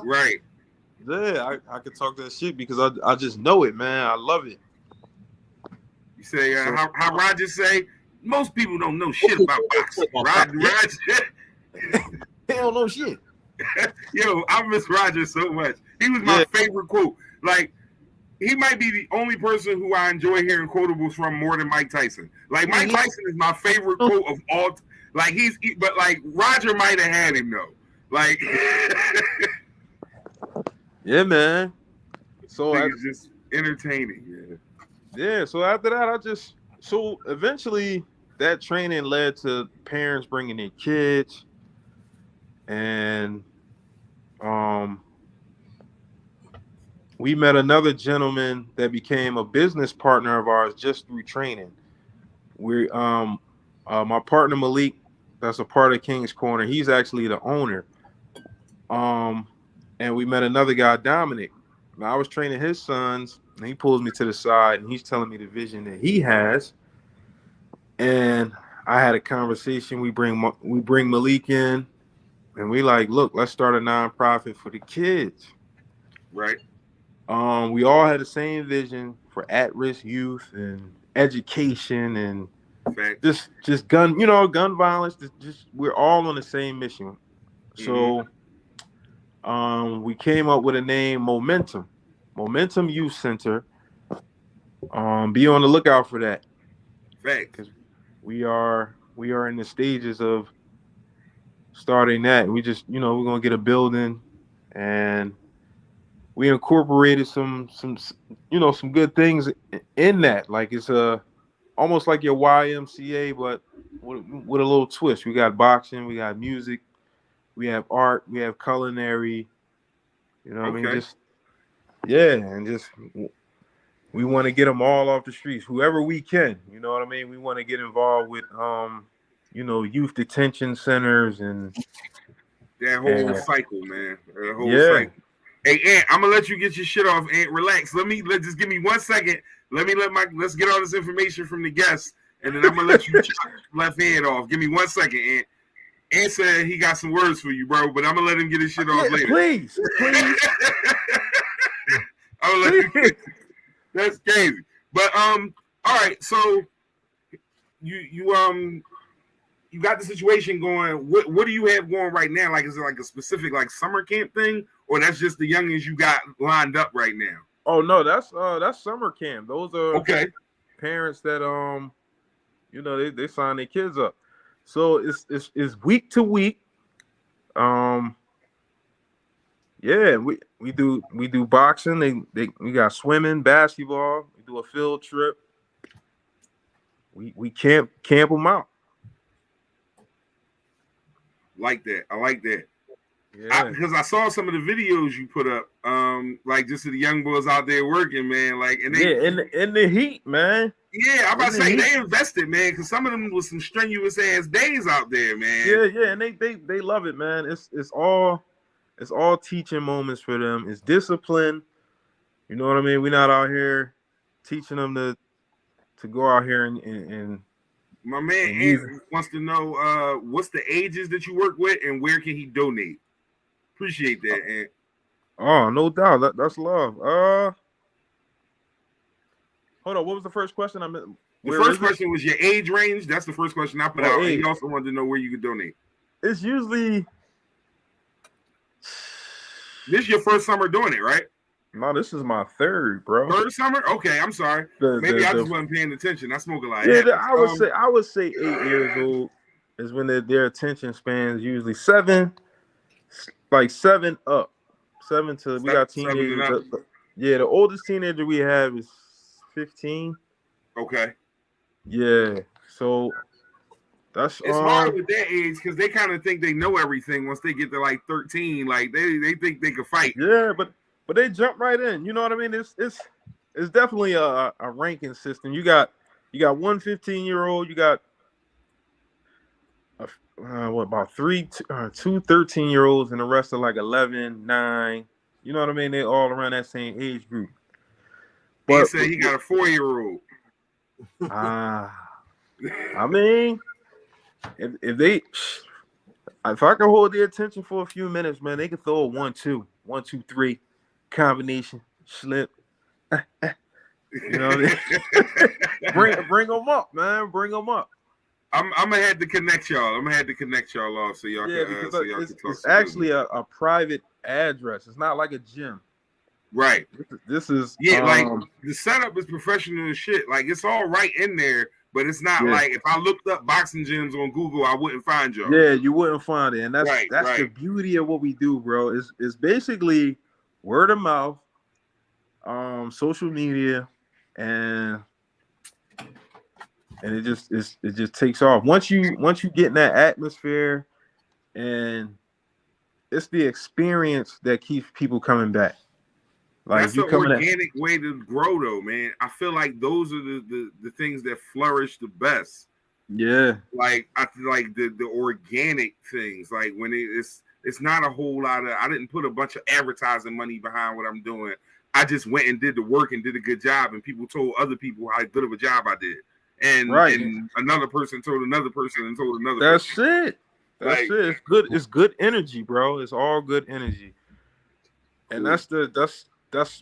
right. Yeah, I can talk that shit because I just know it, man. I love it. You say how Roger say? Most people don't know shit about boxing. Roger. They don't know shit. Yo, I miss Roger so much. He was my favorite quote. Like, he might be the only person who I enjoy hearing quotables from more than Mike Tyson. Like, Mike Tyson is my favorite quote of all. Like, but like Roger might have had him though. Like, yeah, man. So it's just entertaining. Yeah. So after that, so eventually that training led to parents bringing their kids, and we met another gentleman that became a business partner of ours just through training. We my partner Malik, that's a part of King's Corner. He's actually the owner. And we met another guy, Dominic. Now, I was training his sons, and he pulls me to the side, and he's telling me the vision that he has. And I had a conversation. We bring Malik in, and we like, look, let's start a nonprofit for the kids. Right. We all had the same vision for at-risk youth and education and just gun violence. Just we're all on the same mission. So we came up with a name, Momentum Youth Center. Be on the lookout for that. Because we are in the stages of starting that. We just, we're gonna get a building, and we incorporated some good things in that. Like it's almost like your YMCA, but with a little twist. We got boxing, we got music, we have art, we have culinary. You know what I mean? Just and just we want to get them all off the streets, whoever we can. You know what I mean? We want to get involved with youth detention centers and that whole cycle, man. That whole cycle. Hey, Ant, I'm gonna let you get your shit off. Ant, relax. Just give me 1 second. Let's get all this information from the guests, and then I'm gonna let you chop left hand off. Give me 1 second, Ant. Ant said he got some words for you, bro, but I'm gonna let him get his shit off later. Please. I'm gonna let you. That's crazy. But all right. So you got the situation going. What do you have going right now? Like, is it like a specific like summer camp thing, or that's just the youngins you got lined up right now? Oh no, that's summer camp. Those are Okay. parents that they sign their kids up. So it's week to week. Yeah, we do boxing. We got swimming, basketball. We do a field trip. We camp them out. Like that. I like that. Yeah. Because I saw some of the videos you put up, like just of the young boys out there working, man. Like, and they in the heat, man. Yeah, I'm about to say they invested, man, because some of them was some strenuous ass days out there, man. Yeah, and they love it, man. It's all teaching moments for them. It's discipline. You know what I mean? We're not out here teaching them to go out here and my man Ant wants to know what's the ages that you work with and where can he donate? Appreciate that, Ant. Oh, no doubt. That's love. Hold on. What was the first question? The first question was your age range. That's the first question I put out. Age. And he also wanted to know where you could donate. It's usually. This is your first summer doing it, right? No, this is my third, bro. Third summer? Okay, I'm sorry. Maybe I just wasn't paying attention. I smoke a lot. Yeah, I would say 8 years old is when their attention span is usually 7, like 7 up. 7 to we got teenagers. The oldest teenager we have is 15. Okay. Yeah. So it's hard with that age because they kind of think they know everything once they get to like 13. Like they think they can fight. Yeah, but they jump right in. You know what I mean? It's definitely a ranking system. You got one 15-year-old, you got about two 13-year-olds, and the rest are like 11, 9. You know what I mean? They all around that same age group. But he said he got a 4-year-old. I mean, if I can hold their attention for a few minutes, man, they can throw a 1-2, 1-2-3 combination slip. You know what I mean? bring them up, man. Bring them up. I'm gonna have to connect y'all. Off so y'all can. Because so y'all can talk. It's actually a private address. It's not like a gym. Right. This is like the setup is professional as shit. Like it's all right in there, but it's not like if I looked up boxing gyms on Google, I wouldn't find y'all. Yeah, you wouldn't find it, and that's right. the beauty of what we do, bro. It's basically word of mouth, social media, and it just takes off. Once you get in that atmosphere, and it's the experience that keeps people coming back. Like that's an organic way to grow, though, man. I feel like those are the things that flourish the best. Yeah, like I feel like the organic things, like when it's not a whole lot of. I didn't put a bunch of advertising money behind what I'm doing. I just went and did the work and did a good job, and people told other people how good of a job I did, and another person told another person and told another. That's person. it. That's it. It's good. It's good energy, bro. It's all good energy, and that's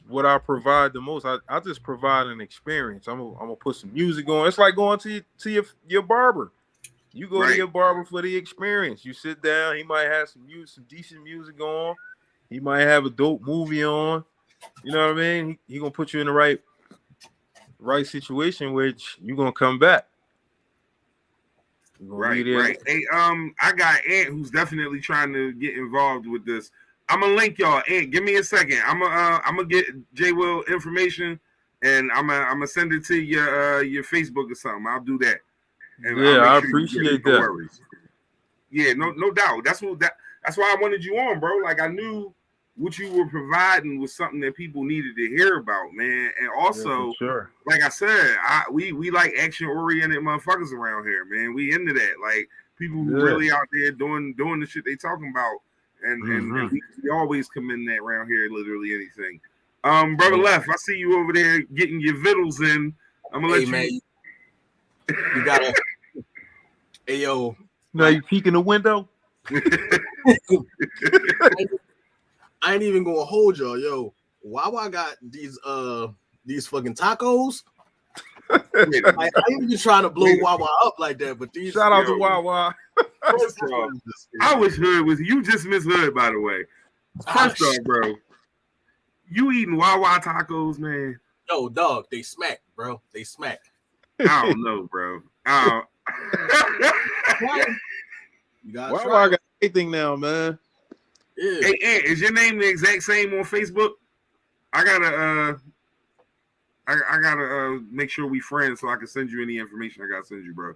what I provide the most. I just provide an experience. I'm gonna put some music on. It's like going to your barber. You go to your barber for the experience. You sit down. He might have some decent music on. He might have a dope movie on. You know what I mean? He gonna put you in the right situation, which you gonna come back. Right. Hey, I got Ant who's definitely trying to get involved with this. I'm gonna link y'all. Ant, give me a second. I'm gonna get J Will information, and I'm gonna send it to your Facebook or something. I'll do that. And I appreciate that. Yeah, no doubt. That's why I wanted you on, bro. Like I knew what you were providing was something that people needed to hear about, man. And also, like I said, we like action-oriented motherfuckers around here, man. We into that. Like people who really out there doing the shit they talking about. And we always come in that around here, literally anything. Brother Left, I see you over there getting your vittles in. I'm gonna let you. Man, you gotta. Hey yo, now you peeking the window. I ain't even gonna hold y'all, yo. Wawa got these fucking tacos. Like, I ain't even trying to blow Wawa up like that, but these shout out to Wawa. I wish Hood was you just miss Hood, by the way. First off, bro, you eating Wawa tacos, man? Yo, dog, they smack, bro. They smack. I don't know, bro. I don't... You gotta Why try I got anything now, man? Yeah. Hey, Ant, is your name the exact same on Facebook? I gotta make sure we friends so I can send you any information I gotta send you, bro.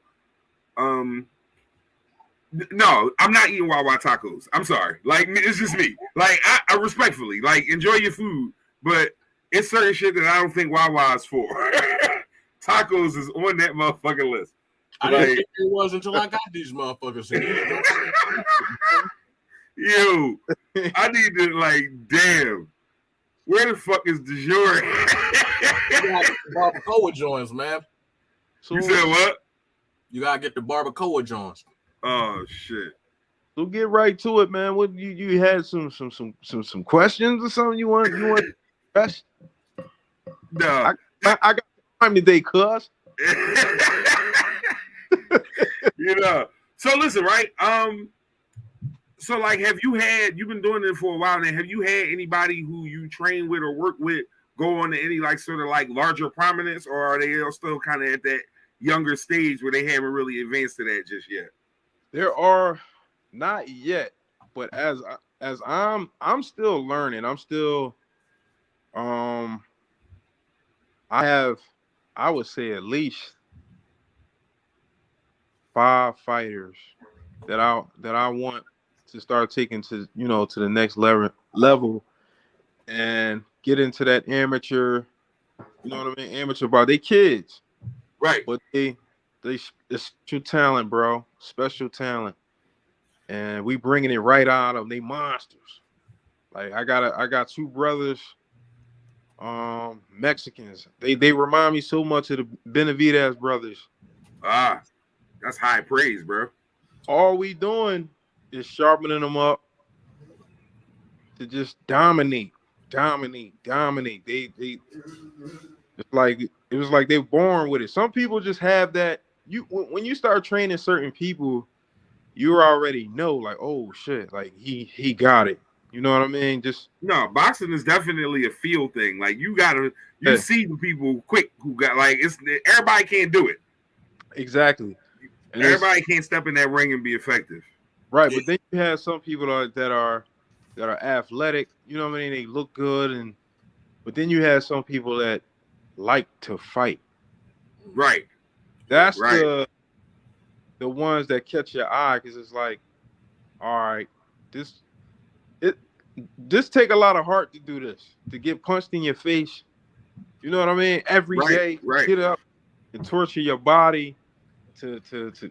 No, I'm not eating Wawa tacos. I'm sorry. Like, it's just me. Like, I respectfully, like, enjoy your food, but it's certain shit that I don't think Wawa is for. Tacos is on that motherfucking list. I didn't think it was until I got these motherfuckers. Yo, I need to, like, damn. Where the fuck is de jour? You gotta get the barbacoa joints, man. You said what? You gotta get the barbacoa joints. Oh shit. So get right to it, man. What you had some questions or something you want question? No. I got time today, cuz. You know. So listen, right? So like you've been doing it for a while now. Have you had anybody who you train with or work with go on to any like sort of like larger prominence, or are they all still kind of at that younger stage where they haven't really advanced to that just yet? There are not yet, but as I'm still learning. I'm still I would say at least 5 fighters that I want to start taking to to the next level and get into that amateur, amateur bar. They kids, right? But they special talent, bro, special talent, and we bringing it right out of them. They monsters. Like I got 2 brothers, Mexicans. They remind me so much of the Benavidez brothers. Ah, that's high praise, bro. All we doing is sharpening them up to just dominate. They it's like it was like they're born with it. Some people just have that. When you start training certain people, you already know, like, oh shit, like he got it. You know what I mean? Just no, boxing is definitely a field thing. Like you see the people quick who got like everybody can't do it. Exactly. And everybody can't step in that ring and be effective. Right, but then you have some people that are athletic, you know what I mean? They look good, but then you have some people that like to fight. Right. That's right. The ones that catch your eye, because it's like, all right, this take a lot of heart to do this, to get punched in your face. You know what I mean? Every day, get up and torture your body to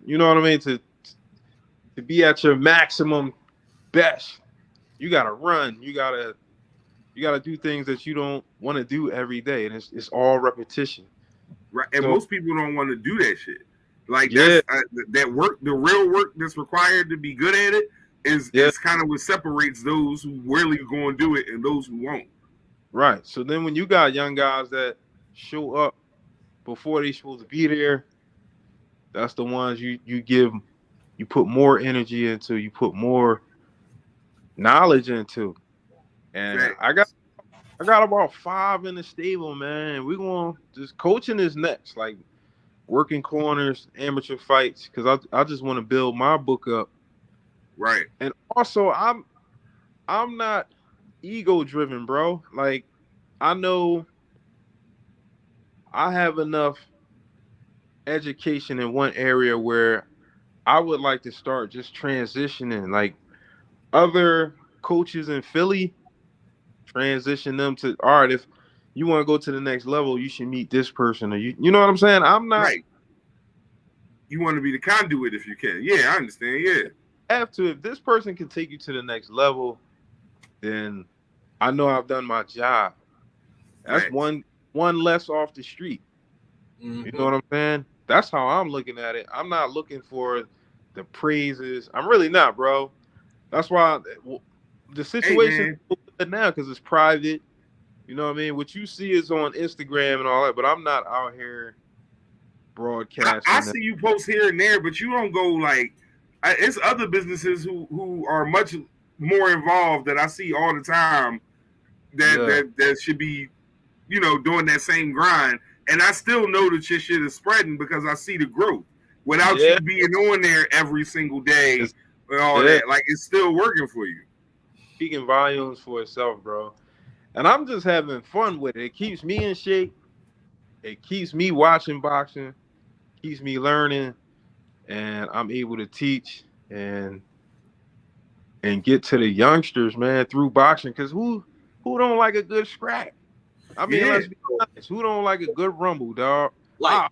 you know what I mean? To be at your maximum best. You gotta run. You gotta do things that you don't want to do every day, and it's all repetition. Right, and most people don't want to do that shit. Like that's that work, the real work that's required to be good at it is kind of what separates those who really going to do it and those who won't. Right. So then when you got young guys that show up before they supposed to be there, that's the ones you put more energy into, you put more knowledge into. And I got about 5 in the stable, man. We're going to just coaching is next, like working corners, amateur fights, because I just want to build my book up. Right. And also I'm not ego driven, bro. Like I know I have enough education in one area where I would like to start just transitioning, like other coaches in Philly, transition them to, all right, if you want to go to the next level, you should meet this person, or you know what I'm saying? I'm not. Right. You want to be the conduit if you can. Yeah, I understand. Yeah. Have to. If this person can take you to the next level, then I know I've done my job. That's one less off the street. Mm-hmm. You know what I'm saying? That's how I'm looking at it. I'm not looking for the praises. I'm really not, bro. That's why the situation is good now, because it's private. You know what I mean? What you see is on Instagram and all that, but I'm not out here broadcasting. I see you post here and there, but you don't go like. It's other businesses who are much more involved that I see all the time that should be, doing that same grind. And I still know that your shit is spreading because I see the growth without you being on there every single day and all that. Like, it's still working for you. Speaking volumes for itself, bro. And I'm just having fun with it. It keeps me in shape. It keeps me watching boxing, keeps me learning, and I'm able to teach and get to the youngsters, man, through boxing. Because who don't like a good scrap? I mean, let's be honest. Who don't like a good rumble, dog? Like,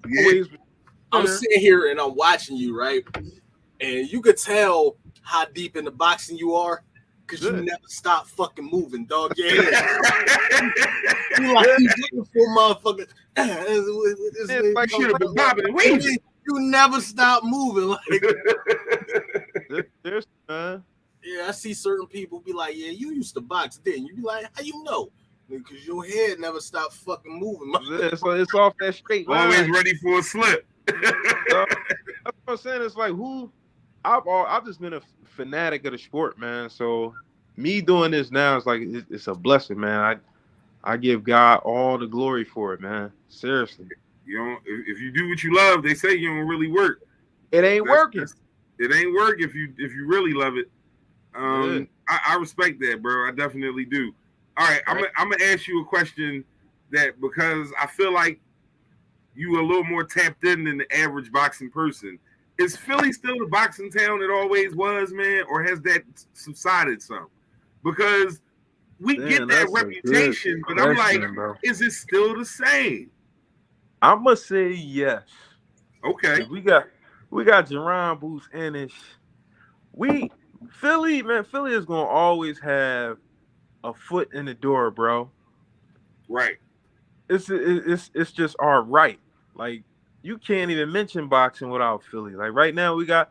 I'm sitting here and I'm watching you, right? And you could tell how deep in the boxing you are because you never stop fucking moving, dog. Yeah. You looking for motherfuckers. Like, should have been bobbing and weaving. You never stop moving. Like, there's yeah, I see certain people be like, yeah, you used to box, didn't you? Be like, how you know? Because your head never stopped fucking moving. So it's off that straight line. Always ready for a slip. That's what I'm saying. It's like I've just been a fanatic of the sport, man. So me doing this now is like it's a blessing, man. I give God all the glory for it, man. Seriously. If you do what you love, they say you don't really work. It ain't working. It ain't work if you really love it. I respect that, bro. I definitely do. All right, I'm gonna ask you a question that because I feel like you a little more tapped in than the average boxing person. Is Philly still the boxing town it always was, man, or has that subsided some? Because we get that reputation, but I'm like, is it still the same? I'm gonna say yes. Okay. We got Jerron Boots Ennis. Philly is gonna always have a foot in the door, bro. Right. It's just our right. Like, you can't even mention boxing without Philly. Like, right now we got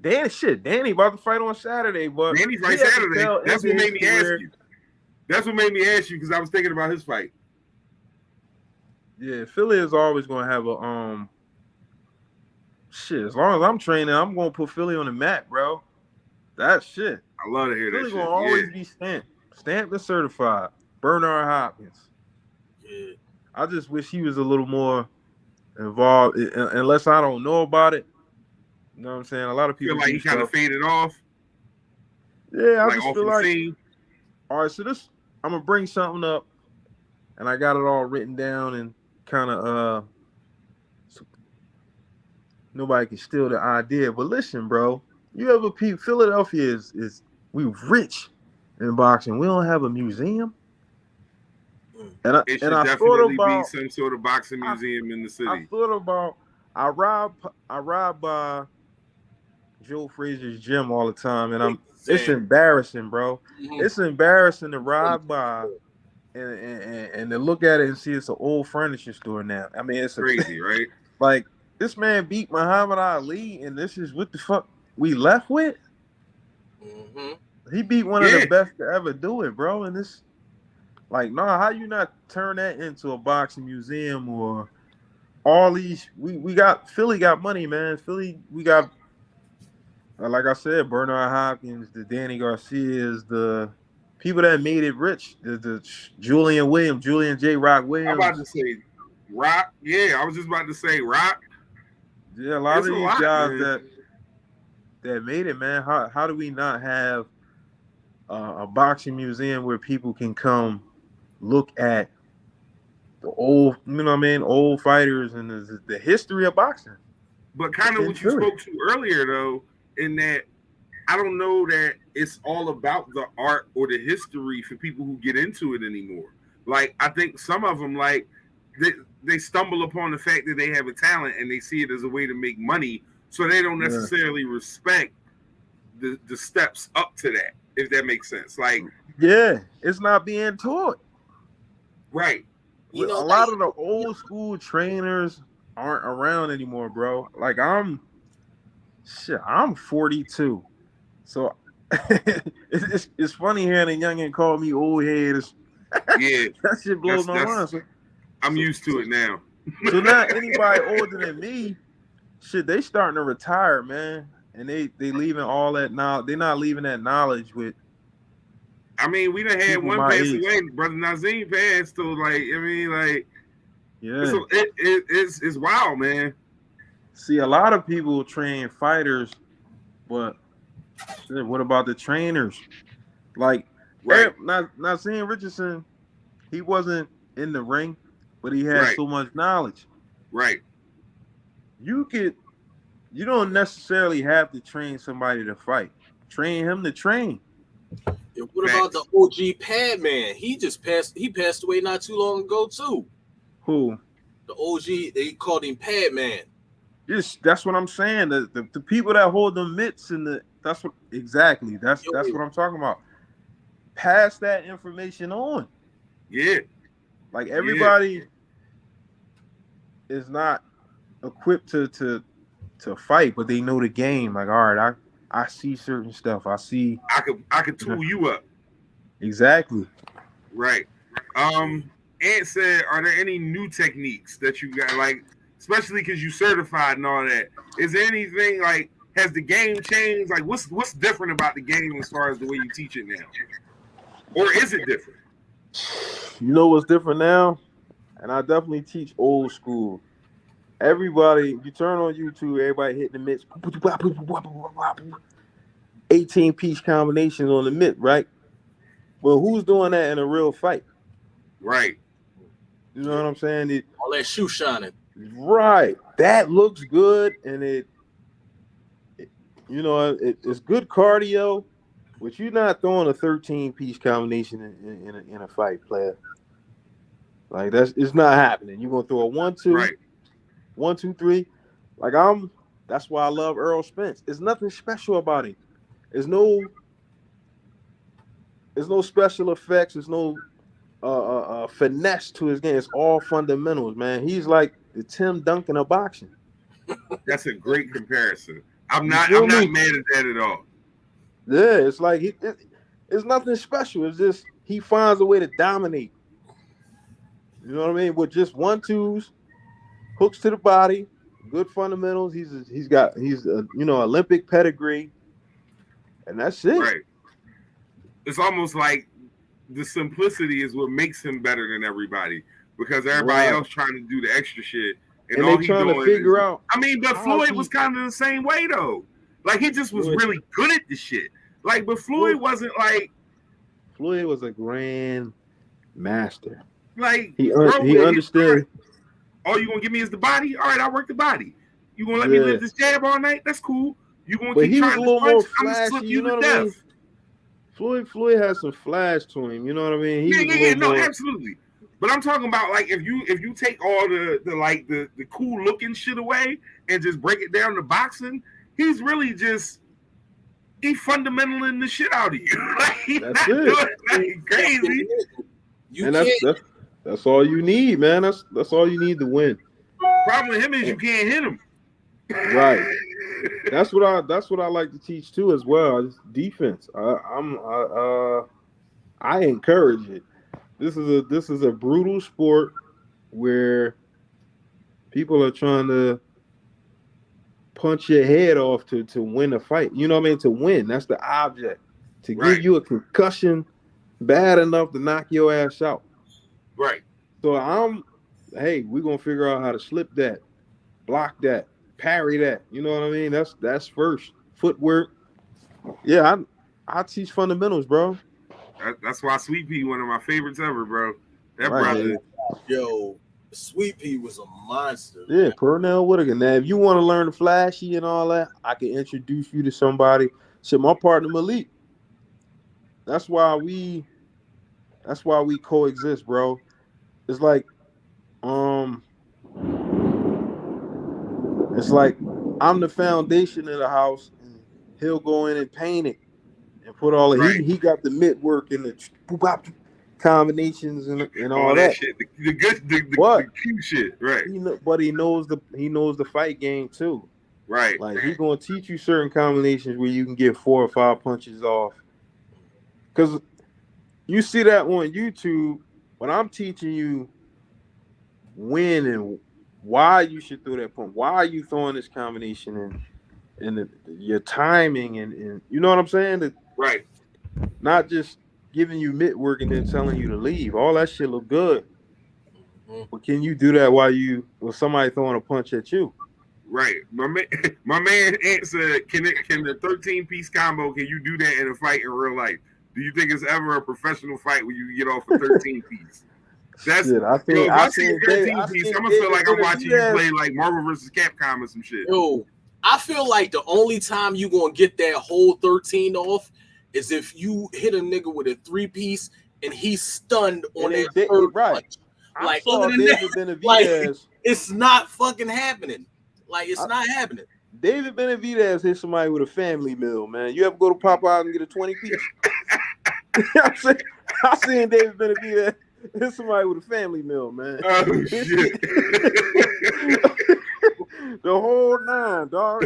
Danny about to fight on Saturday, but Danny fight Saturday. That's what made me ask you. That's what made me ask you because I was thinking about his fight. Yeah, Philly is always gonna have a as long as I'm training, I'm gonna put Philly on the map, bro. That shit. I love to hear that shit. Philly gonna always be stamped and certified. Bernard Hopkins. Yeah. I just wish he was a little more involved, unless I don't know about it. You know what I'm saying? A lot of people feel like he kind of faded off. Yeah, I just feel like. All right, so I'm gonna bring something up, and I got it all written down and kind of so nobody can steal the idea. But listen, bro, you ever peep? Philadelphia is we rich in boxing. We don't have a museum. And it should definitely be some sort of boxing museum in the city. I thought about. I ride by Joe Frazier's gym all the time, and it's embarrassing, bro. Mm-hmm. It's embarrassing to ride by and to look at it and see it's an old furniture store now. I mean, it's crazy, right? Like, this man beat Muhammad Ali, and this is what the fuck we left with. Mm-hmm. He beat one of the best to ever do it, bro. And this, like, nah, how you not turn that into a boxing museum or all these? We got Philly got money, man. Philly, we got. Like I said, Bernard Hopkins, the Danny Garcias, the people that made it rich, the Julian J. Rock Williams. I'm about to say Rock. Yeah, I was just about to say Rock. Yeah, a lot of these guys that made it, man. How do we not have a boxing museum where people can come look at the old, old fighters and the history of boxing? But kind of what you spoke to earlier, though, in that I don't know that it's all about the art or the history for people who get into it anymore. Like, I think some of them, like, they stumble upon the fact that they have a talent and they see it as a way to make money, so they don't necessarily respect the steps up to that, if that makes sense. Like, yeah, it's not being taught. Right. A lot of the old school trainers aren't around anymore, bro. Like, I'm 42, so it's funny hearing a youngin call me old head. Yeah, that shit blows my mind. So, I'm used to it now. So now anybody older than me, shit, they starting to retire, man. and they leaving all that knowledge. They're not leaving that knowledge with. I mean, we done had people one my pass age. away, brother Nazim passed. So like, I mean, like, Yeah. it's wild, man. See, a lot of people train fighters, but shit, what about the trainers? Like, Right, not saying Richardson, he wasn't in the ring, but he had right, so much knowledge. right. You don't necessarily have to train somebody to fight. Train him to train. And what about the OG Pad Man? He passed away not too long ago too. Who? The OG, they called him Pad Man. That's what I'm saying. The people that hold the mitts that's what I'm talking about. Pass that information on. Yeah. Like everybody is not equipped to fight, but they know the game. Like, all right, I see certain stuff. I could tool you up. Exactly. Right. Ant said, are there any new techniques that you got, like, especially because you certified and all that? Is there anything, like, has the game changed? Like, what's different about the game as far as the way you teach it now? Or is it different? You know what's different now? And I definitely teach old school. Everybody, you turn on YouTube, everybody hitting the mitts. 18-piece combinations on the mitt, right? Well, who's doing that in a real fight? Right. You know what I'm saying? All that shoe shining. Right. That looks good, and it's good cardio, but you're not throwing a 13-piece combination in a fight, player. Like it's not happening. You're gonna throw a 1-2, right. 1, 2, 3. Like that's why I love Earl Spence. There's nothing special about him. There's no special effects. There's no finesse to his game. It's all fundamentals, man. He's like the Tim Duncan of boxing. That's a great comparison. I'm not mad at that at all. Yeah, it's like it's nothing special. It's just he finds a way to dominate. You know what I mean? With just 1-2s, hooks to the body, good fundamentals. He's Olympic pedigree, and that's it. Right. It's almost like the simplicity is what makes him better than everybody, because everybody else trying to do the extra shit, and all he's trying to figure out. I mean, but Floyd was kind of the same way though. Like he just was really good at the shit. Like, but Floyd wasn't like. Floyd was a grand master. Like he understood. All you gonna give me is the body? All right, I'll work the body. You gonna let me live this jab all night? That's cool. You gonna keep trying to punch? I'm gonna slip you to death. Floyd has some flash to him. You know what I mean? Absolutely. But I'm talking about like if you take all the cool looking shit away and just break it down to boxing, he's really just fundamental the shit out of you. Like he's not doing nothing crazy. That's all you need, man. That's all you need to win. Problem with him is you can't hit him. Right. That's what I like to teach too as well. It's defense. I encourage it. This is a brutal sport where people are trying to punch your head off to win a fight. You know what I mean? To win. That's the object. To give you a concussion bad enough to knock your ass out. Right. So we're gonna figure out how to slip that, block that, parry that. You know what I mean? That's first. Footwork. Yeah, I teach fundamentals, bro. That's why Sweet Pea one of my favorites ever, bro. That brother. Yo, Sweet Pea was a monster. Yeah, Pernell Whitaker. Now, if you want to learn the flashy and all that, I can introduce you to somebody. So my partner Malik. That's why we coexist, bro. It's like I'm the foundation of the house, and he'll go in and paint it and put all the he got the mitt work and the combinations and all that shit. The cute shit, right? But he knows the fight game too, right? Like he's gonna teach you certain combinations where you can get 4 or 5 punches off. Because you see that on YouTube, but I'm teaching you when and why you should throw that punch. Why are you throwing this combination in? and your timing and you know what I'm saying? Right. Not just giving you mitt work and then telling you to leave. All that shit look good. But can you do that while somebody throwing a punch at you? Right. My man answered, can the 13-piece combo, can you do that in a fight in real life? Do you think it's ever a professional fight when you get off a 13-piece? That's shit. if I see a 13-piece, I'm gonna feel like I'm watching you play like Marvel vs. Capcom or some shit. Yo, I feel like the only time you gonna get that whole 13 off is if you hit a nigga with a 3-piece and he's stunned on that third punch. Like other than that, like, it's not fucking happening. Like it's not happening. David Benavidez hit somebody with a family meal, man. You ever go to Popeye and get a 20-piece? I'm saying David Benavidez hit somebody with a family meal, man. Oh shit. The whole 9, dog.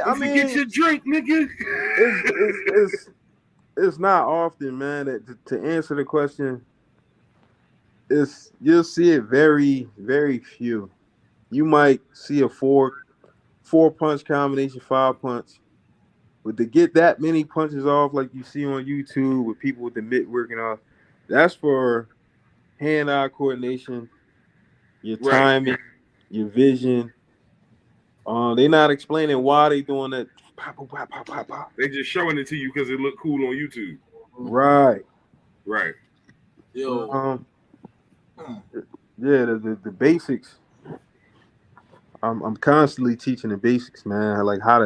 I mean, get your drink, nigga. It's not often, man. That to answer the question, you'll see it very, very few. You might see a 4-punch combination, 5-punch, but to get that many punches off, like you see on YouTube with people with the mitt working off, that's for hand-eye coordination, your timing, your vision. They're not explaining why they doing that. Pop, pop, pop, pop, pop. They just showing it to you because it look cool on YouTube. Right. Yo. Yeah, the basics. I'm constantly teaching the basics, man. Like how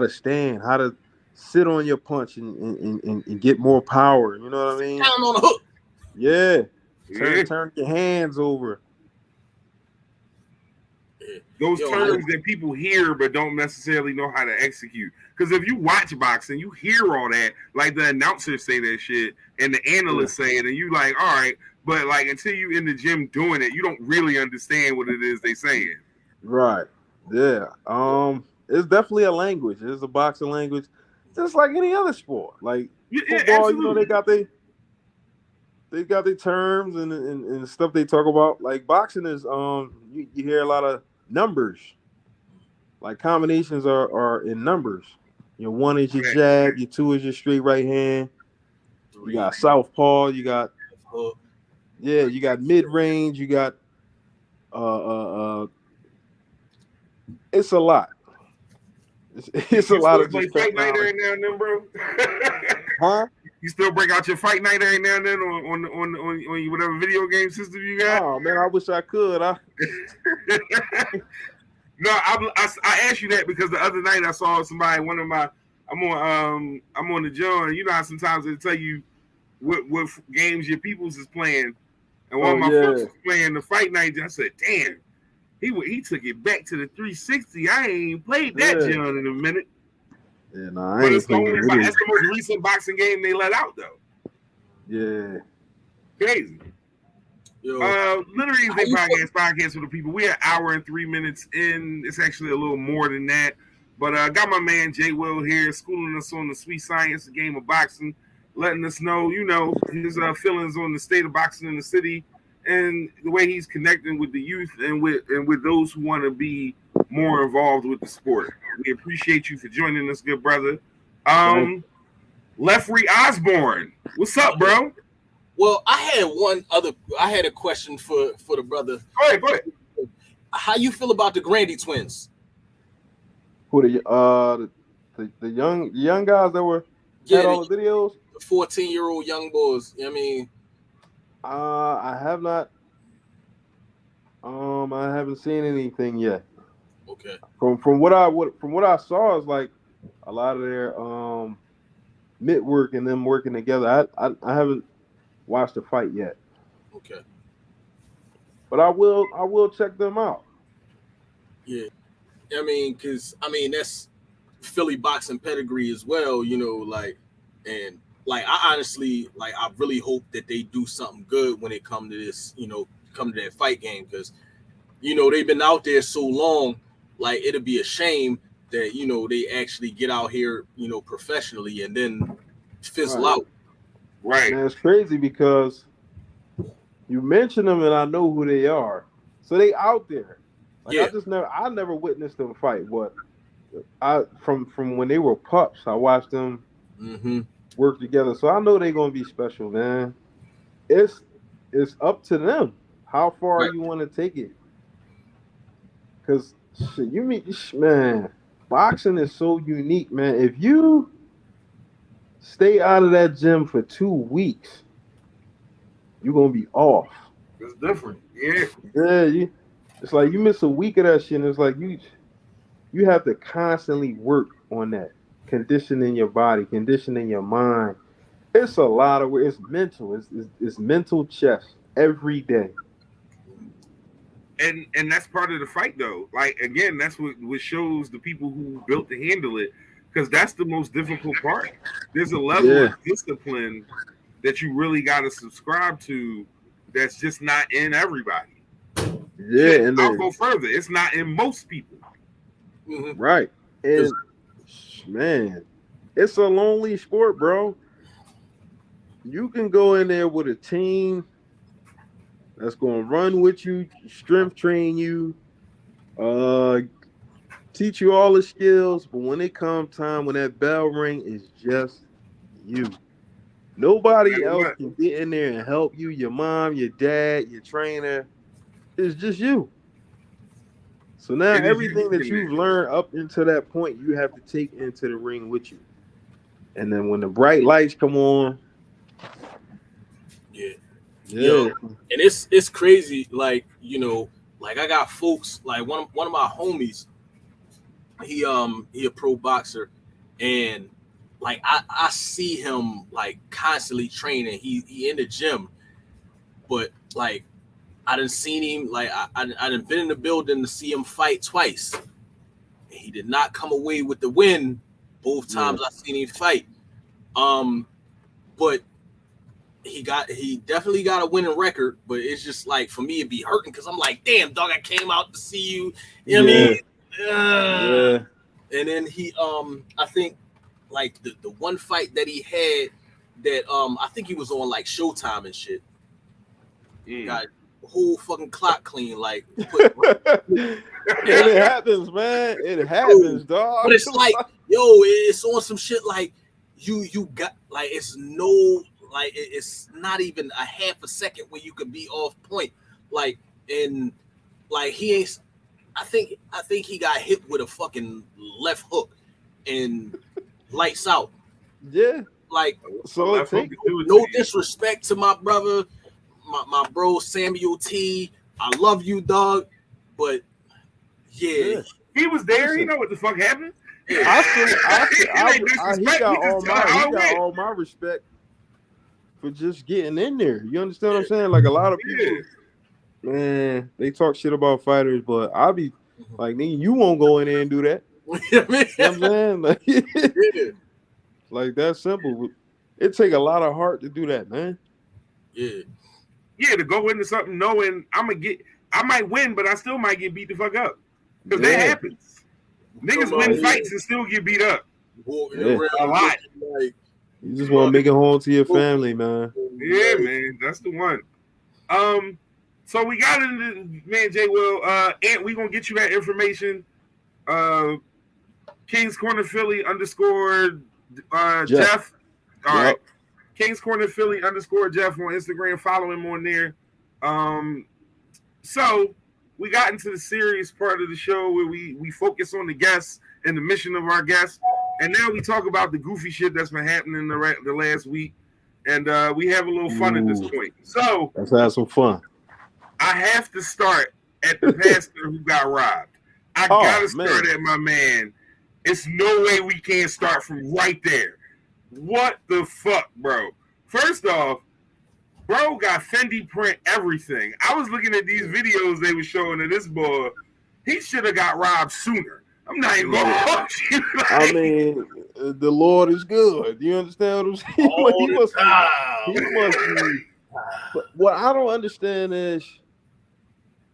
to stand, how to sit on your punch and get more power. You know what I mean? Down on the hook. Yeah. Turn your hands over. Those terms that people hear but don't necessarily know how to execute. Because if you watch boxing, you hear all that. Like the announcers say that shit and the analysts say it, and you like, all right. But like until you in the gym doing it, you don't really understand what it is they saying. Right. Yeah. It's definitely a language. It's a boxing language, just like any other sport. Like football, you know, they got their terms and stuff they talk about. Like boxing is you hear a lot of numbers. Like combinations are in numbers. Your 1 is your jab, your 2 is your straight right hand. You got southpaw, you got you got mid range, you got it's a lot. It's a lot of just fight night every now and then, bro. Huh? You still break out your fight night every now and then on whatever video game system you got? Oh man, I wish I could. No, I asked you that because the other night I saw somebody. I'm on the John. You know how sometimes they tell you what games your peoples is playing, and one of my folks was playing the fight night. I said, damn. He took it back to the 360. I ain't played that John in a minute. Yeah, no, but it's the most recent boxing game they let out though. Yeah, crazy. Literally podcast for the people. We're an hour and 3 minutes in. It's actually a little more than that. But I got my man Jay Will here, schooling us on the sweet science, the game of boxing, letting us know, his feelings on the state of boxing in the city. And the way he's connecting with the youth and with those who want to be more involved with the sport. We appreciate you for joining us, good brother. Lefrey Osborne, what's up, bro? Well, I had a question for the brother. Go ahead. How you feel about the Grandy twins? Who the young guys that were had all the videos? The 14-year-old young boys. I mean. I have not. I haven't seen anything yet. Okay. From what I saw is like a lot of their mitt work and them working together. I haven't watched the fight yet. Okay. But I will check them out. Yeah. I mean, that's Philly boxing pedigree as well. I honestly, I really hope that they do something good when it comes to this, come to that fight game, because, they've been out there so long, like, it'd be a shame that, they actually get out here, professionally and then fizzle out. Right. Man, it's crazy because you mention them and I know who they are. So they out there. Like I never witnessed them fight, but from when they were pups, I watched them work together. So I know they're gonna be special, man. It's up to them how far Right. you want to take it. Cause shit, man, boxing is so unique, man. If you stay out of that gym for 2 weeks, you're gonna be off. It's different. Yeah. Yeah, it's like you miss a week of that shit, and it's like you have to constantly work on that, conditioning your body, conditioning your mind. It's a lot of work. It's mental. It's mental chess every day. And that's part of the fight, though. Like, again, that's what shows the people who built to handle it, because that's the most difficult part. There's a level of discipline that you really got to subscribe to that's just not in everybody. Yeah, and I'll go further. It's not in most people. Right. And man, it's a lonely sport, bro. You can go in there with a team that's going to run with you, strength train you, teach you all the skills, but when it comes time, when that bell ring, it's just you. Nobody else can get in there and help you. Your mom, your dad, your trainer. It's just you. So now everything that you've learned up until that point, you have to take into the ring with you. And then when the bright lights come on, Yo, and it's crazy. Like, you know, like I got folks like one of my homies. He a pro boxer, and like I see him like constantly training. He in the gym, but like I done seen him, like I done been in the building to see him fight twice. He did not come away with the win both times I seen him fight. But he definitely got a winning record, but it's just like, for me, it'd be hurting because I'm like, damn, dog, I came out to see you. You know what I mean? And then he, I think, like the one fight that he had that I think he was on like Showtime and shit. Got whole fucking clock clean, like. It happens, man. It happens, dog. But it's like, yo, it's on some shit like you got like it's no. Like it's not even a half a second when you could be off point. Like, and like he ain't. I think he got hit with a fucking left hook and lights out. Yeah. Like, so no disrespect to my brother, my bro Samuel T. I love you, dog. But yeah. He was there. He know what the fuck happened. He got all my respect for just getting in there. You understand what I'm saying? Like, a lot of people, man, they talk shit about fighters, but I'll be like, nigga, you won't go in there and do that. You know what I'm saying? Like, like, that's simple. It take a lot of heart to do that, man. Yeah, to go into something knowing I might win, but I still might get beat the fuck up. Because that happens. Niggas win fights and still get beat up. A lot. You just want to make it home to your family, man. Yeah, man, that's the one. So we got into, man, Jay Will. Ant, we gonna get you that information. Kings Corner Philly _ Jeff. All right. Kings Corner Philly _ Jeff on Instagram. Follow him on there. So we got into the serious part of the show where we focus on the guests and the mission of our guests. And now we talk about the goofy shit that's been happening the last week. And we have a little fun at this point. So let's have some fun. I have to start at the pastor who got robbed. I gotta start at my man. It's no way we can't start from right there. What the fuck, bro? First off, bro got Fendi print everything. I was looking at these videos they were showing of this boy. He should have got robbed sooner. I'm not even gonna watch you. I mean, the Lord is good. You understand what I'm saying? He must be. But what I don't understand is,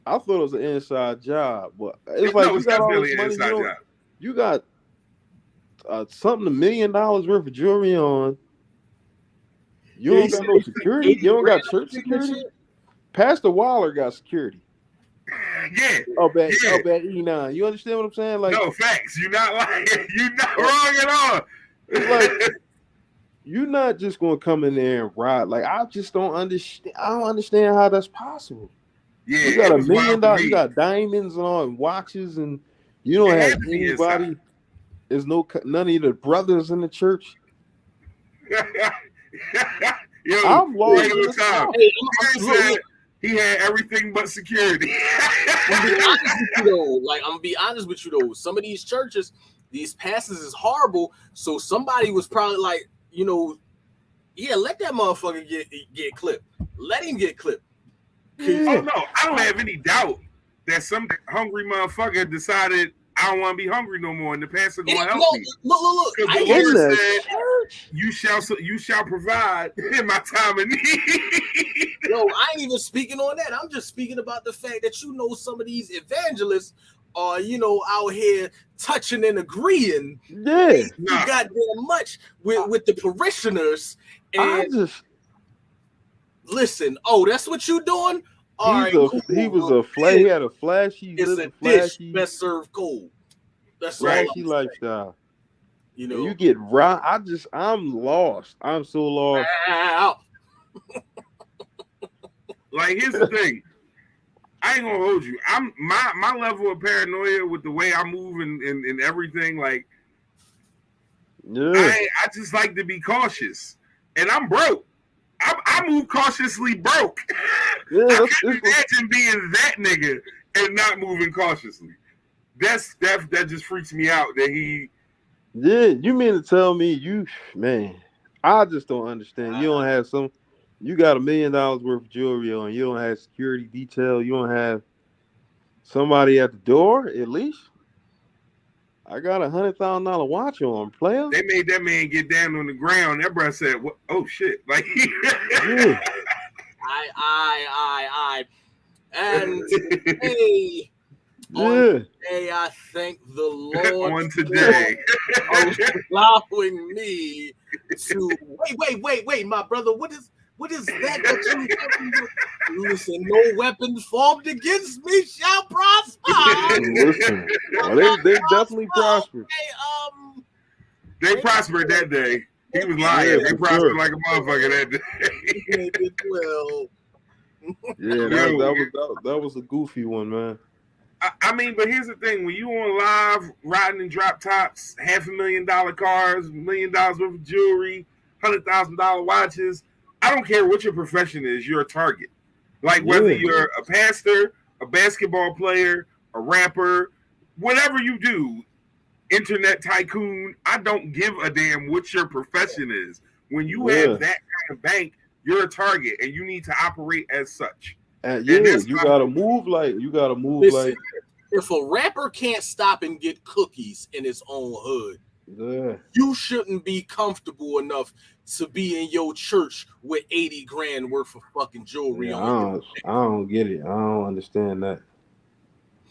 I thought it was an inside job, but it's like, you got all this money. You got something $1 million worth of jewelry on. You don't got no security. You don't got church security. Pastor Waller got security. Yeah. Up at E9. You understand what I'm saying? Like, no facts. You're not lying. You're not wrong at all. Like, you're not just gonna come in there and ride. Like, I just don't understand. I don't understand how that's possible. Yeah, you got $1 million. You me. got diamonds and watches, and you don't have anybody. There's none of the brothers in the church. Yo, I'm lost. Hey, he had everything but security. I'm gonna be honest with you though. Some of these churches, these passes is horrible. So somebody was probably like, yeah, let that motherfucker get clipped. Let him get clipped. Yeah. Oh no, I don't have any doubt that some hungry motherfucker decided I don't want to be hungry no more, and the pastor going to help me. Look. Because the Lord said, "You shall provide in my time of need." No, I ain't even speaking on that. I'm just speaking about the fact that some of these evangelists are, out here touching and agreeing. Yeah, goddamn much with the parishioners. And listen. Oh, that's what you doing. He was a flash. He had a flashy. It's a dish best served cold. That's flashy lifestyle. You get right. I'm lost. I'm so lost. Like, here's the thing. I ain't gonna hold you. I'm my level of paranoia with the way I move and everything. Like, I just like to be cautious, and I'm broke. I move cautiously broke. Yeah, I can't imagine being that nigga and not moving cautiously. That just freaks me out that he. Yeah, you mean to tell me I just don't understand. You don't have you got $1 million worth of jewelry on. You don't have security detail. You don't have somebody at the door at least. I got $100,000 watch on, player. They made that man get down on the ground. That brother said, "What? Oh shit!" Like, yeah. I, and hey, today I thank the Lord on today allowing me to wait, my brother. What is that you listen? No weapon formed against me shall prosper. Listen, they definitely prospered. They prospered that day. He was lying. They prospered like a motherfucker that day. Well, yeah, that was a goofy one, man. I mean, but here's the thing: when you on live riding in drop tops, $500,000 cars, $1 million worth of jewelry, $100,000 watches. I don't care what your profession is, you're a target. Like, whether you're a pastor, a basketball player, a rapper, whatever you do, internet tycoon, I don't give a damn what your profession is. When you have that kind of bank, you're a target, and you need to operate as such. You gotta move like. If a rapper can't stop and get cookies in his own hood, you shouldn't be comfortable enough to be in your church with 80 grand worth of fucking jewelry on. I don't get it. I don't understand that.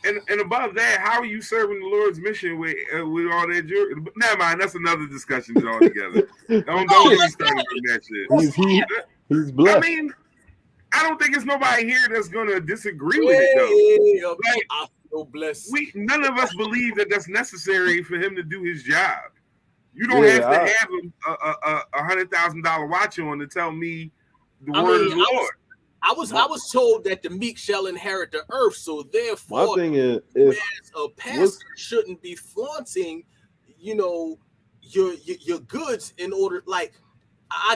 And above that, how are you serving the Lord's mission with all that jewelry? Never mind, that's another discussion altogether. Don't get me started on that shit. He's blessed. I mean, I don't think there's nobody here that's gonna disagree with it though. Like, I feel blessed. None of us believe that that's necessary for him to do his job. You don't have to have a $100,000 watch on to tell me the word of the Lord. I was told that the meek shall inherit the earth, so therefore, my thing is a pastor shouldn't be flaunting, your goods in order. Like,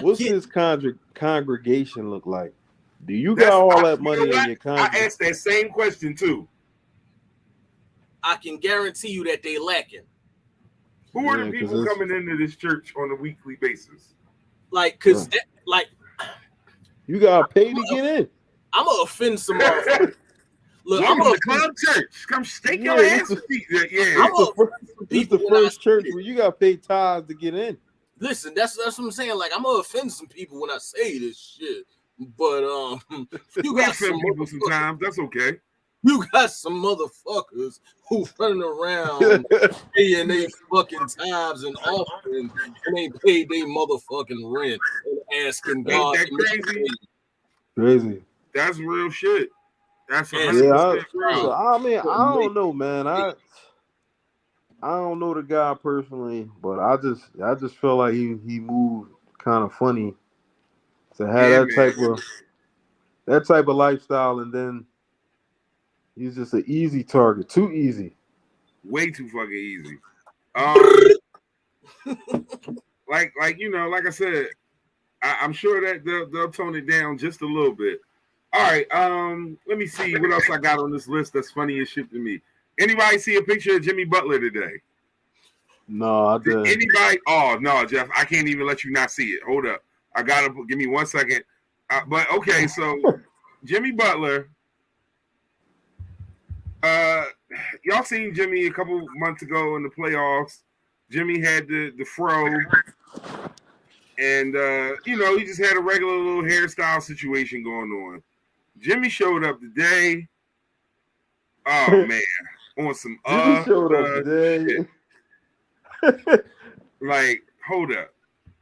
what's his congregation look like? Do you got all that money in your congregation? I asked that same question too. I can guarantee you that they lacking. Who are the people coming into this church on a weekly basis? Like, cause you gotta pay to get in. I'm gonna offend some motherfuckers. Look, I'm gonna come church. Come stake your ass. It's the first church where you gotta pay tithes to get in. Listen, that's what I'm saying. Like, I'm gonna offend some people when I say this shit. But you got some people sometimes. That's okay. You got some motherfuckers who running around paying their fucking tithes and offerings and ain't paid their motherfucking rent and asking God. Ain't that crazy? Crazy. That's real shit. That's Yeah, 100% So real. I mean, I don't know, man. I don't know the guy personally, but I just feel like he moved kind of funny to have Yeah, man. that type of lifestyle, and then he's just an easy target, too easy. Way too fucking easy. Like like I said, I'm sure that they'll tone it down just a little bit. All right, let me see what else I got on this list that's funny as shit to me. Anybody see a picture of Jimmy Butler today? No, I Did didn't. anybody? Oh no, Jeff, I can't even let you not see it. Hold up, I gotta give me 1 second. But okay, so Jimmy Butler. Uh, y'all seen Jimmy a couple months ago in the playoffs. Jimmy had the fro, and he just had a regular little hairstyle situation going on. Jimmy showed up today. Oh man, on some Jimmy showed up today. shit. Like, hold up.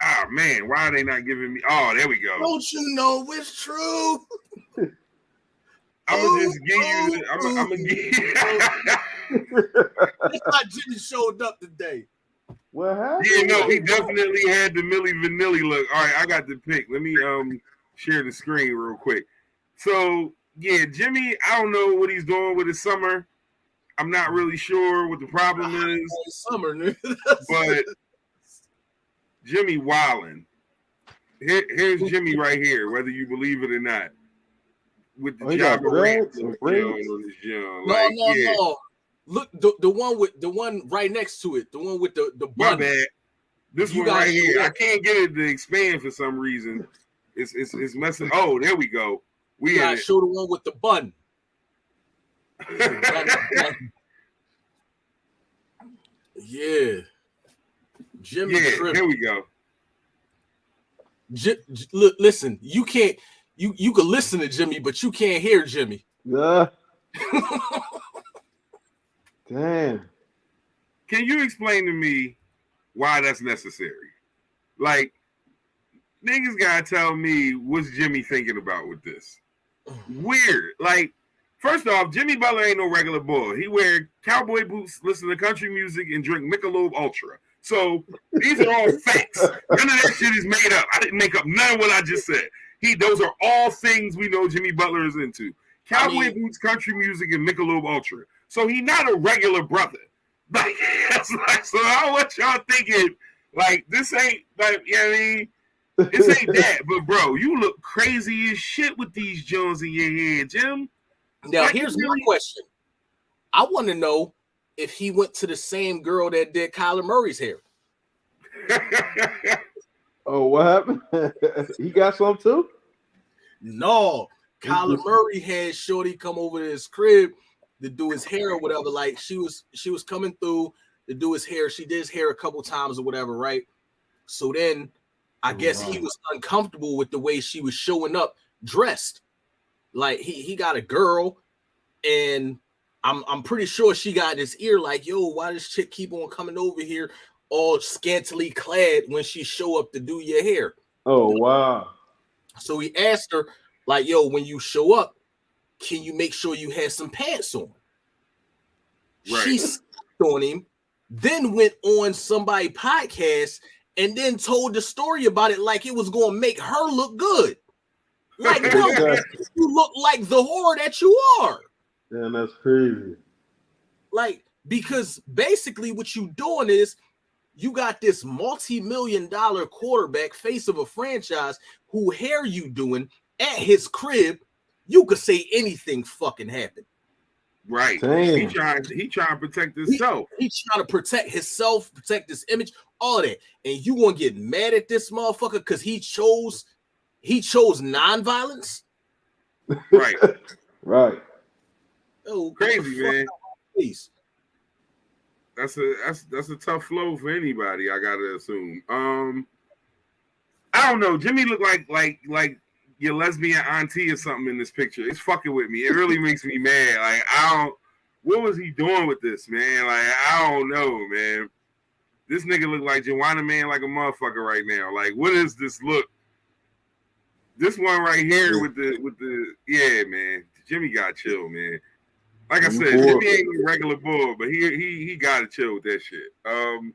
Ah man, why are they not giving me? Oh, there we go. Don't you know it's true? I'm gonna just give you. I'm gonna give. That's why Jimmy showed up today. What happened? Yeah, no, he definitely had the Milli Vanilli look. All right, I got the pic. Let me share the screen real quick. So yeah, Jimmy, I don't know what he's doing with his summer. I'm not really sure what the problem is. Summer, but Jimmy wildin'. Here's Jimmy right here, whether you believe it or not. With the Java Rant on his John. No. Look, the one right next to it, the one with the bun. My bad. This one right here. I can't get it to expand for some reason. It's messing. Oh, there we go. We gotta show the one with the bun. Yeah. Jimmy. Yeah, here we go. Look, listen, you can't. You can listen to Jimmy, but you can't hear Jimmy. Yeah. Damn. Can you explain to me why that's necessary? Like, niggas gotta tell me what's Jimmy thinking about with this. Weird. Like, first off, Jimmy Butler ain't no regular boy. He wear cowboy boots, listen to country music, and drink Michelob Ultra. So these are all facts. None of that shit is made up. I didn't make up none of what I just said. Those are all things we know Jimmy Butler is into. Cowboy boots, country music, and Michelob Ultra. So he not a regular brother. Like, so I want y'all thinking, like, this ain't, like, you know what I mean? This ain't that. But, bro, you look crazy as shit with these Jones in your head, Jim. Now, like, here's my question. I want to know if he went to the same girl that did Kyler Murray's hair. Oh, what happened? He got some too? No. Kyler Murray had Shorty come over to his crib to do his hair or whatever. Like, she was coming through to do his hair. She did his hair a couple times or whatever, right? So then I guess he was uncomfortable with the way she was showing up dressed. Like, he got a girl, and I'm pretty sure she got in his ear like, yo, why does chick keep on coming over here all scantily clad when she show up to do your hair? Oh, wow. So he asked her, like, yo, when you show up, can you make sure you have some pants on? Right. She stepped on him, then went on somebody's podcast and then told the story about it like it was going to make her look good. Like, no, you look like the whore that you are. Damn, that's crazy. Like, because basically what you doing is you got this multi-million-dollar quarterback, face of a franchise, who hair you doing at his crib. You could say anything fucking happened. Right. He trying to protect himself. He trying to protect himself, protect his image, all that. And you gonna get mad at this motherfucker because he chose non-violence? Right. Right. Oh, crazy, man. Please. That's a tough flow for anybody, I gotta assume. I don't know. Jimmy looked like your lesbian auntie or something in this picture. It's fucking with me. It really makes me mad. Like, what was he doing with this, man? Like, I don't know, man. This nigga look like Joanna Man like a motherfucker right now. Like, what is this look? This one right here with the yeah, man. Jimmy got chill, man. Like I said, Jimmy ain't a regular bull, but he gotta chill with that shit. I'm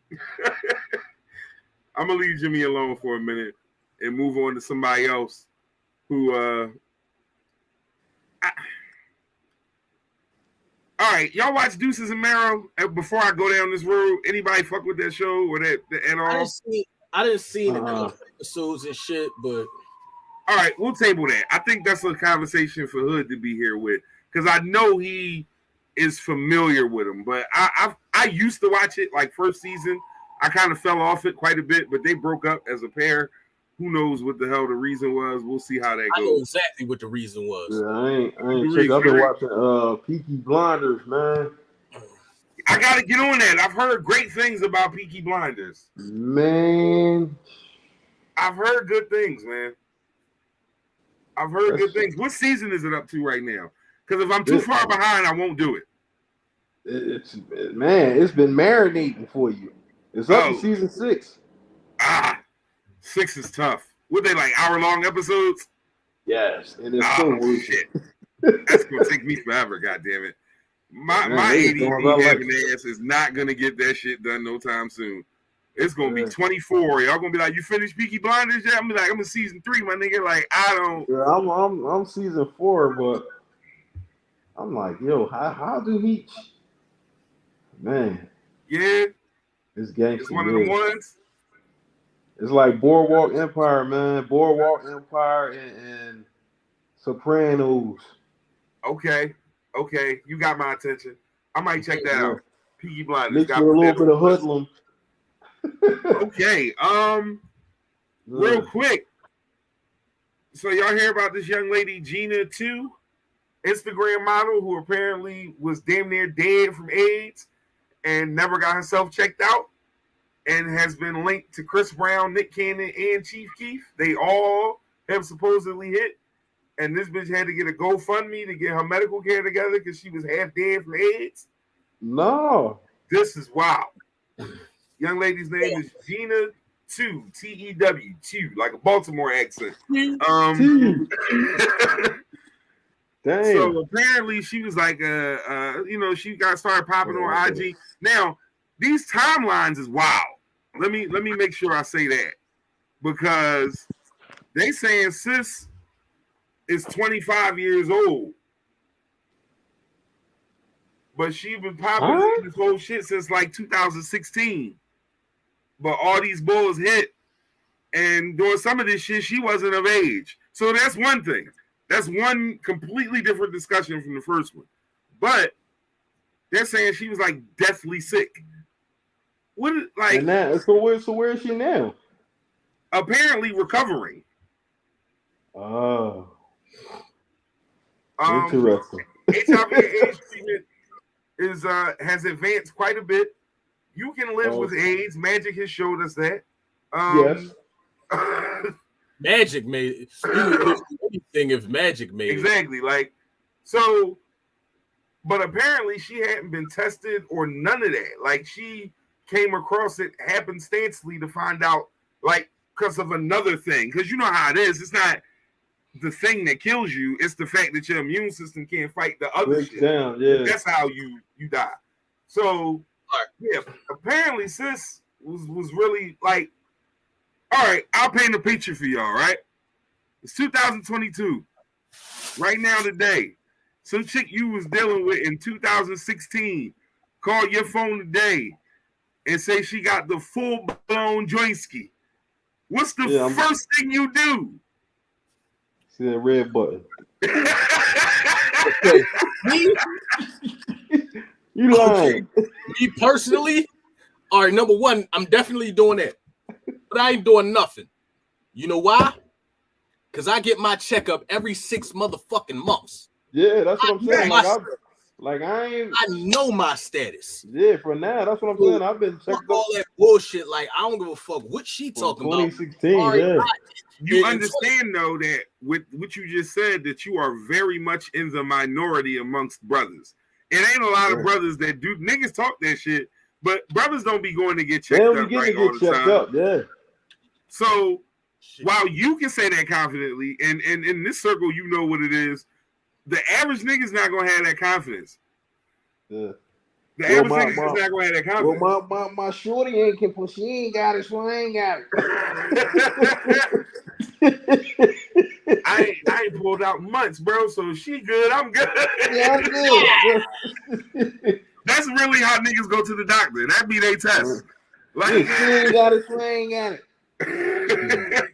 gonna leave Jimmy alone for a minute and move on to somebody else who all right, y'all watch Deuces and Marrow before I go down this road. Anybody fuck with that show or that at all? I didn't see the couple episodes and shit, but all right, we'll table that. I think that's a conversation for Hood to be here with because I know he is familiar with him. But I used to watch it like first season. I kind of fell off it quite a bit, but they broke up as a pair. Who knows what the hell the reason was? We'll see how that goes. I know exactly what the reason was. Yeah, I ain't check. I've been watching Peaky Blinders, man. I gotta get on that. I've heard great things about Peaky Blinders. Man, I've heard good things, man. I've heard good things. What season is it up to right now? Because if I'm too far behind, I won't do it. It's been marinating for you. It's up to season 6. 6 is tough. What they like hour-long episodes? Yes, and it's so weird. Shit. That's gonna take me forever. God damn it. My ADD having ass is not gonna get that shit done no time soon. It's gonna be 24. Y'all gonna be like, you finished Peaky Blinders yet? I'm be like, I'm in season 3, my nigga. Like, I don't. Yeah, I'm season 4, but I'm like, yo, how do he? Man, yeah, it's gangster. It's one of the ones. It's like Boardwalk Empire, man. Boardwalk Empire and Sopranos. Okay, you got my attention. I might check that out. Peaky Blinders. Mixed with a little bit of hoodlum. Okay, real quick. So y'all hear about this young lady, Gina 2, Instagram model who apparently was damn near dead from AIDS and never got herself checked out and has been linked to Chris Brown, Nick Cannon, and Chief Keef. They all have supposedly hit. And this bitch had to get a GoFundMe to get her medical care together because she was half dead from AIDS. No. This is wild. Young lady's name is Gina 2, T-E-W, 2, like a Baltimore accent. Damn. So apparently she was like, she got started popping on IG. Now, these timelines is wild. Let me make sure I say that because they saying sis is 25 years old, but she been popping this whole shit since like 2016. But all these bulls hit, and doing some of this shit, she wasn't of age. So that's one thing. That's one completely different discussion from the first one. But they're saying she was like deathly sick. What like? So where is she now? Apparently recovering. Oh, interesting. HIV/AIDS treatment has advanced quite a bit. You can live with AIDS. Magic has showed us that. Yes. Magic made it. You would do anything if Magic made exactly. Like so, but apparently she hadn't been tested or none of that. Like she came across it happenstancely to find out, like, because of another thing. Because you know how it is. It's not the thing that kills you. It's the fact that your immune system can't fight the other shit. Down, yeah. That's how you die. So yeah, apparently sis was really like, all right, I'll paint a picture for y'all, right? It's 2022. Right now today, some chick you was dealing with in 2016 call your phone today and say she got the full-blown jointski. What's the first thing you do? See that red button. Okay. You lying. Okay. Me personally, all right, number one, I'm definitely doing that. But I ain't doing nothing. You know why? Because I get my checkup every 6 motherfucking months. Yeah, that's what I'm saying. I know my status. Yeah, for now, that's what I'm saying. I've been checking all that bullshit. Like, I don't give a fuck what she talking 2016, about. yeah. You understand, though, that with what you just said, that you are very much in the minority amongst brothers. It ain't a lot of brothers that do. Niggas talk that shit, but brothers don't be going to get checked up right all the time. Yeah. So while you can say that confidently, and in this circle, you know what it is, the average nigga's not gonna have that confidence. Yeah. The average nigga's not gonna have that confidence. Well, my shorty ain't she ain't got it, so I ain't got it. I ain't pulled out months, bro. So she good, I'm good. Yeah, I'm good. That's really how niggas go to the doctor. That be they test. Like, she ain't got it, so I ain't got it.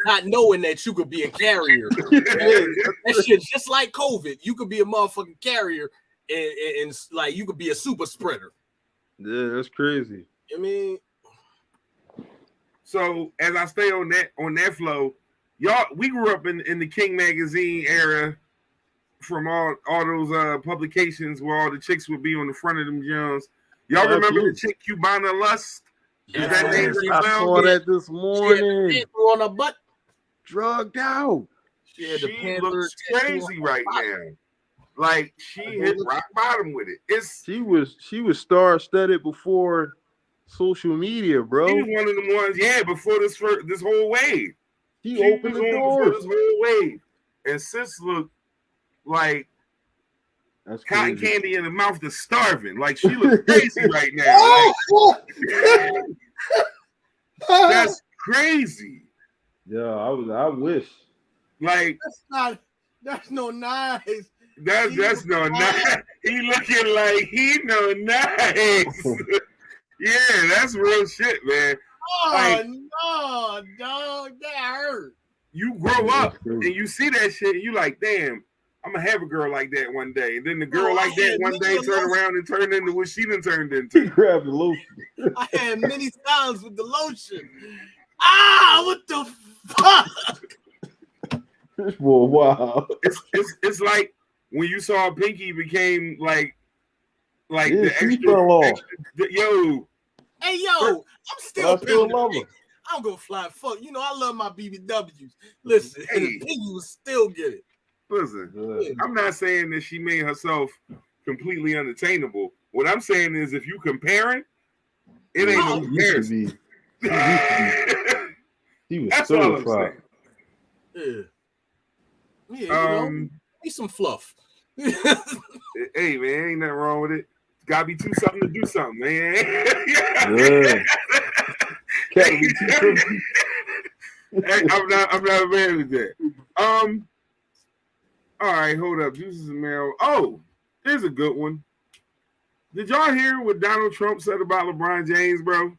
Not knowing that you could be a carrier. That shit's just like COVID. You could be a motherfucking carrier and like you could be a super spreader. Yeah, that's crazy. I mean, so as I stay on that flow, y'all, we grew up in the King magazine era from all those publications where all the chicks would be on the front of them Jones. Y'all remember the chick Cubana Lust? Is that name I saw that this morning. She had on her butt. Drugged out. She looks crazy right now. Like she hit rock bottom with it. She was star-studded before social media, bro. She was one of them ones, before this whole wave. She opened the door. This whole wave, and sis looked like that's cotton candy in the mouth that's starving. Like she looks crazy right now. Like, that's crazy. Yeah, I wish. Like that's no nice. That's no nice. He looking like he no nice. Yeah, that's real shit, man. Oh like, no, dog, that hurt. You grow up and you see that shit, and you like, damn, I'm gonna have a girl like that one day. And then the girl like that one day turn around and turn into what she done turned into. Grab the lotion. I had many times with the lotion. Ah, what the fuck? Well, wow. It's like when you saw Pinky became like the extra. Yo. Hey, yo, I'm still love her. I'm gonna fly. Fuck, you know I love my BBWs. Listen, hey, Pinky will still get it. Listen, I'm not saying that she made herself completely unattainable. What I'm saying is, if you comparing, it ain't no comparison. He was That's certified. Yeah, you know, need some fluff. Hey, man, ain't nothing wrong with it. Gotta be too something to do something, man. Yeah. Can't be too I'm not a man with that. All right, hold up. Juices and Mel. Oh, here's a good one. Did y'all hear what Donald Trump said about LeBron James, bro?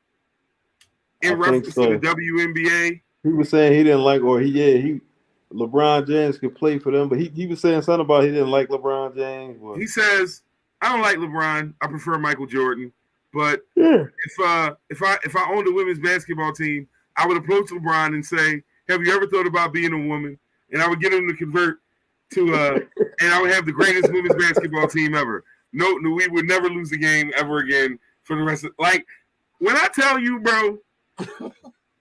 In reference to the WNBA? He was saying he didn't like, LeBron James could play for them, but he was saying something about he didn't like LeBron James. He says, I don't like LeBron. I prefer Michael Jordan. But if I owned a women's basketball team, I would approach LeBron and say, have you ever thought about being a woman? And I would get him to convert to and I would have the greatest women's basketball team ever. No, we would never lose a game ever again for the rest of when I tell you, bro,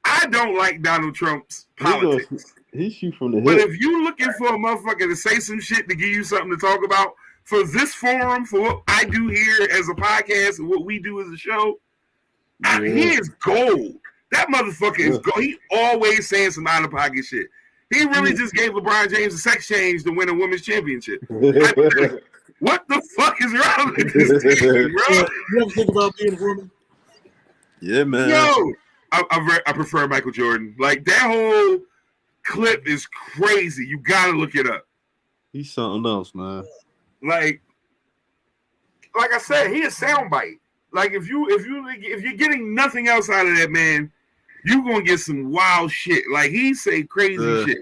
I don't like Donald Trump's politics. He shoot from the hip. But if you looking for a motherfucker to say some shit to give you something to talk about for this forum, for what I do here as a podcast and what we do as a show, he is gold. That motherfucker is gold. He always saying some out of pocket shit. He really just gave LeBron James a sex change to win a women's championship. What the fuck is wrong with this team, bro? You ever think about being a woman? Yeah, man. Yo, I prefer Michael Jordan. Like, that whole clip is crazy. You gotta look it up. He's something else, man. Like I said, he a soundbite. Like, if you're getting nothing else out of that man, you gonna get some wild shit. Like, he say crazy shit.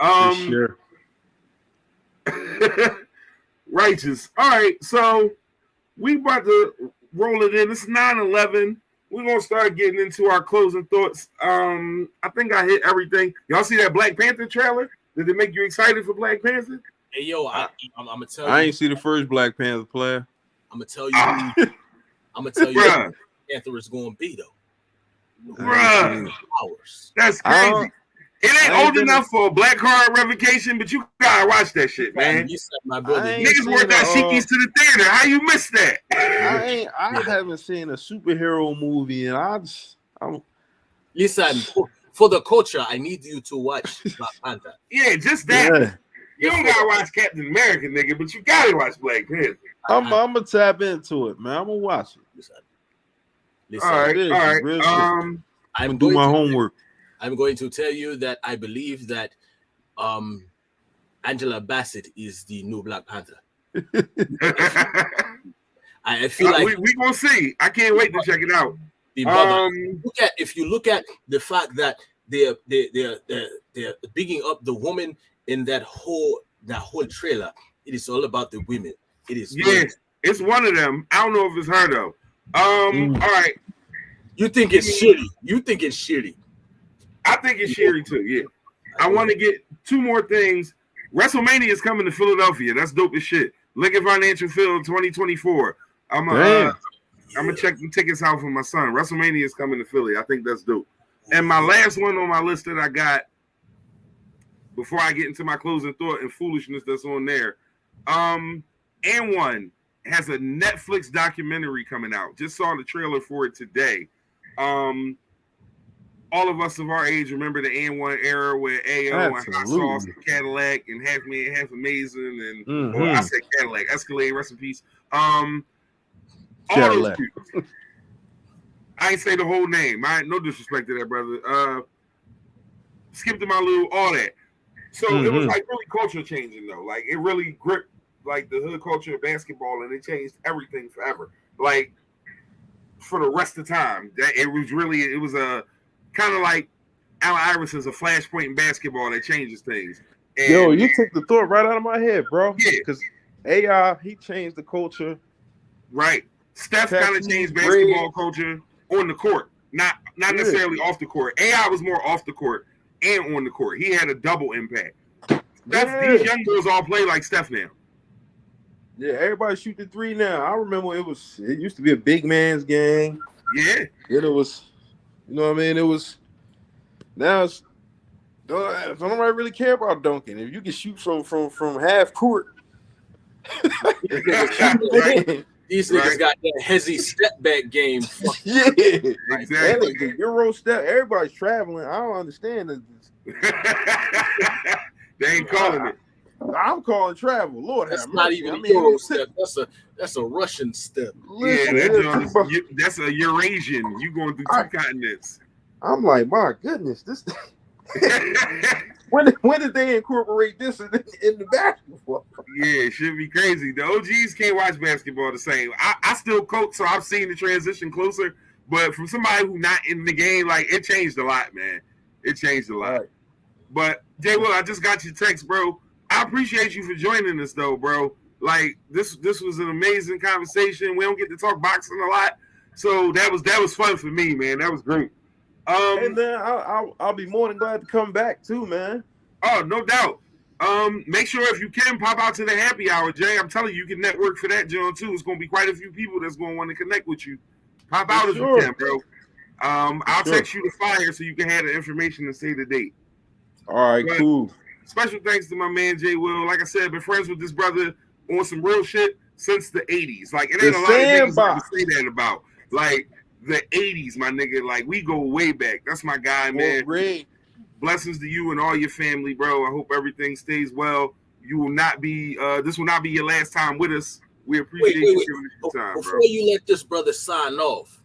Sure. Righteous. All right, so we about to roll it in. It's 9/11. We're gonna start getting into our closing thoughts. I think I hit everything. Y'all see that Black Panther trailer? Did it make you excited for Black Panther? Hey, yo, I'm gonna tell you. I ain't see the first Black Panther player. I'm gonna tell you. I'm gonna tell you. Who Panther is going to be though. Bruh, that's crazy. It ain't old enough for a black card revocation, but you gotta watch that shit, man. You said my brother. Niggas worked that Shikis to the theater. How you missed that? I haven't seen a superhero movie, and Listen, for the culture, I need you to watch Black Panther. Yeah, just that. Yeah. You don't gotta watch Captain America, nigga, but you gotta watch Black Panther. I'm gonna tap into it, man. I'm gonna watch it. Listen, All right, It is all right. real shit. I'm I'm gonna going do my to- homework. I'm going to tell you that I believe that Angela Bassett is the new Black Panther. I feel like we gonna see. I can't wait to check it out. the brother. If you look at the fact that they're bigging up the woman in that whole trailer, it is all about the women. It is It's one of them. I don't know if it's her though. All right. You think it's shitty? You think it's shitty? I think it's shitty too. Yeah. I want to get two more things. WrestleMania is coming to Philadelphia. That's dope as shit. Lincoln Financial Field 2024. I'm gonna check the tickets out for my son. WrestleMania is coming to Philly. I think that's dope. And my last one on my list that I got before I get into my closing thought and foolishness that's on there. And one has a Netflix documentary coming out. Just saw the trailer for it today. All of us of our age remember the N1 era where AO and Hot Sauce and Cadillac and Half Man, Half Amazing and I said Cadillac, Escalade, rest in peace. All those people. I ain't say the whole name. I ain't no disrespect to that brother. Skip to my little all that. So it was like really culture changing though. Like it really gripped like the hood culture of basketball and it changed everything forever. Like for the rest of the time. That it was a kind of like Allen Iverson's a flashpoint in basketball that changes things. And yo, you took the thought right out of my head, bro. Yeah. Because AI, he changed the culture. Right. Steph kind of changed basketball culture on the court. Not necessarily off the court. AI was more off the court and on the court. He had a double impact. These young girls all play like Steph now. Yeah, everybody shoot the three now. I remember it used to be a big man's game. Yeah. Then it was, you know what I mean? It was, now it's, nobody really care about dunking. If you can shoot from half court. These niggas got that hezzy step back game. Yeah, exactly. And the Euro step, everybody's traveling. I don't understand this. They ain't calling it. I'm calling travel. Lord That's have not mercy. even a Euro step. That's a Russian step. Listen, That's a Eurasian. You going through two continents. I'm like, my goodness, this. When did they incorporate this in the basketball? Yeah, it should be crazy. The OGs can't watch basketball the same. I still coach, so I've seen the transition closer. But from somebody who's not in the game, like it changed a lot, man. It changed a lot. Right. But Jay Will, I just got your text, bro. I appreciate you for joining us, though, bro. Like this was an amazing conversation. We don't get to talk boxing a lot, so that was fun for me, man. That was great. Hey man, I'll be more than glad to come back too, man. Oh, no doubt. Make sure if you can pop out to the happy hour, Jay. I'm telling you, you can network for that, John, too. It's gonna be quite a few people that's gonna want to connect with you. Pop out if you can, bro. I'll text you the flyer so you can have the information and say the date. All right, cool. Special thanks to my man Jay Will. Like I said, been friends with this brother on some real shit since the 80s. Like it ain't a lot of niggas I can say that about. Like the 80s, my nigga. Like we go way back. That's my guy, man. Great. Blessings to you and all your family, bro. I hope everything stays well. You will not be this will not be your last time with us. We appreciate you giving us your time, before bro. you let this brother sign off,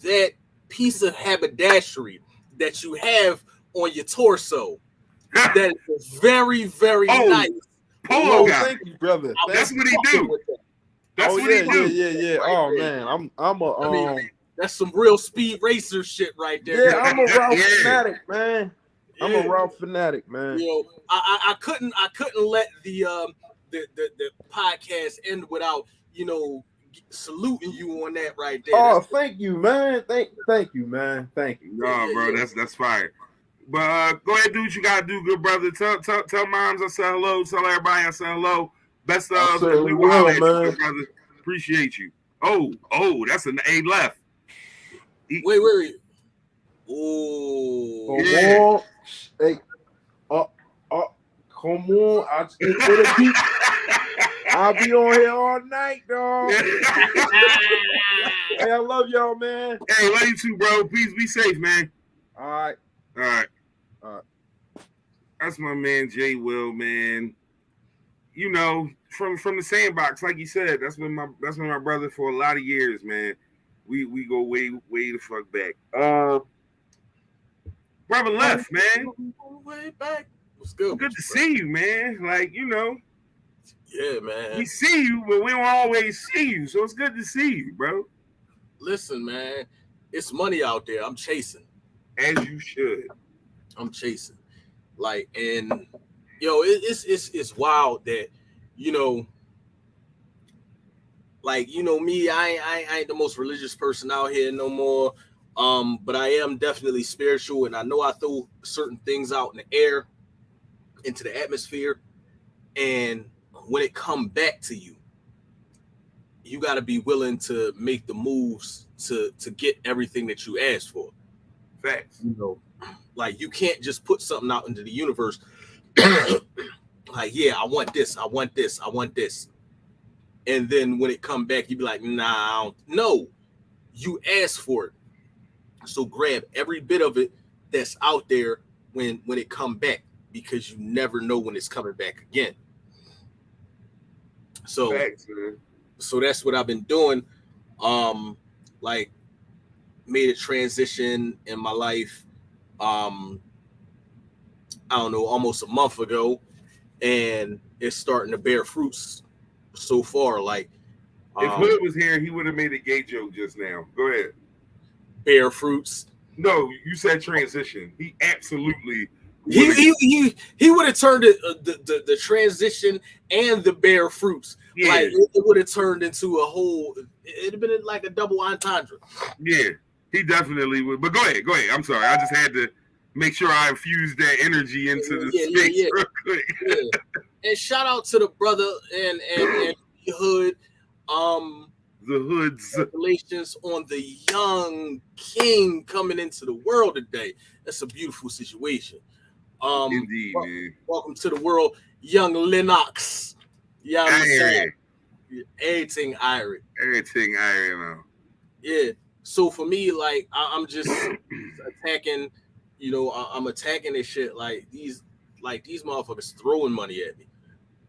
that piece of haberdashery that you have on your torso, that is very, very nice. Polo guy. Thank you, brother. That's what he do. That's what he do. Yeah. Oh man, I mean, that's some real speed racer shit right there. Yeah, I'm a Ralph fanatic, man. I'm a Ralph fanatic, man. You know, I couldn't let the podcast end without, you know, saluting you on that right there. Oh, thank you, man. Thank you, man. Thank you. No, bro, that's fire. But go ahead, do what you gotta do, good brother. Tell moms I said hello. Tell everybody I said hello. Best of we will, man. Brother. Appreciate you. Oh, that's an A left. Wait. Oh, come on. Hey, come on. I'll be on here all night, dog. Hey, I love y'all, man. Hey, love you too, bro. Please be safe, man. All right. All right. All right. That's my man Jay Will, man. You know, from the sandbox, like you said, that's been my brother for a lot of years, man. We go way the fuck back. Brother left, man. Way back. What's good? Good to see you, man. Like, you know. Yeah, man. We see you, but we don't always see you. So it's good to see you, bro. Listen, man. It's money out there. I'm chasing. As you should. I'm chasing. Like, and yo, it's wild that, you know, like, you know, me, I ain't the most religious person out here no more. But I am definitely spiritual, and I know I throw certain things out in the air, into the atmosphere, and when it come back to you, you got to be willing to make the moves to get everything that you asked for. Facts. You know, like, you can't just put something out into the universe like, yeah, I want this, I want this, I want this, and then when it come back, you be like, nah, no, you asked for it. So grab every bit of it that's out there when it come back, because you never know when it's coming back again. So, Facts, man. So that's what I've been doing. Like, made a transition in my life. I don't know, almost a month ago, and it's starting to bear fruits so far. Like, if Hood was here, he would have made a gay joke just now. Go ahead. Bear fruits. No, you said transition. He absolutely. He would have turned it, the transition and the bear fruits. Yeah. Like, it would have turned into a whole. It'd have been like a double entendre. Yeah, he definitely would. But go ahead. I'm sorry. I just had to make sure I infused that energy into the space real quick. Yeah. And shout out to the brother and Hood. The Hoods. Congratulations on the young king coming into the world today. That's a beautiful situation. Indeed, man. Welcome to the world, young Lennox. Young everything Irish. Everything Irish, man. Yeah. So for me, like, I'm just attacking. You know, I'm attacking this shit. Like these motherfuckers throwing money at me.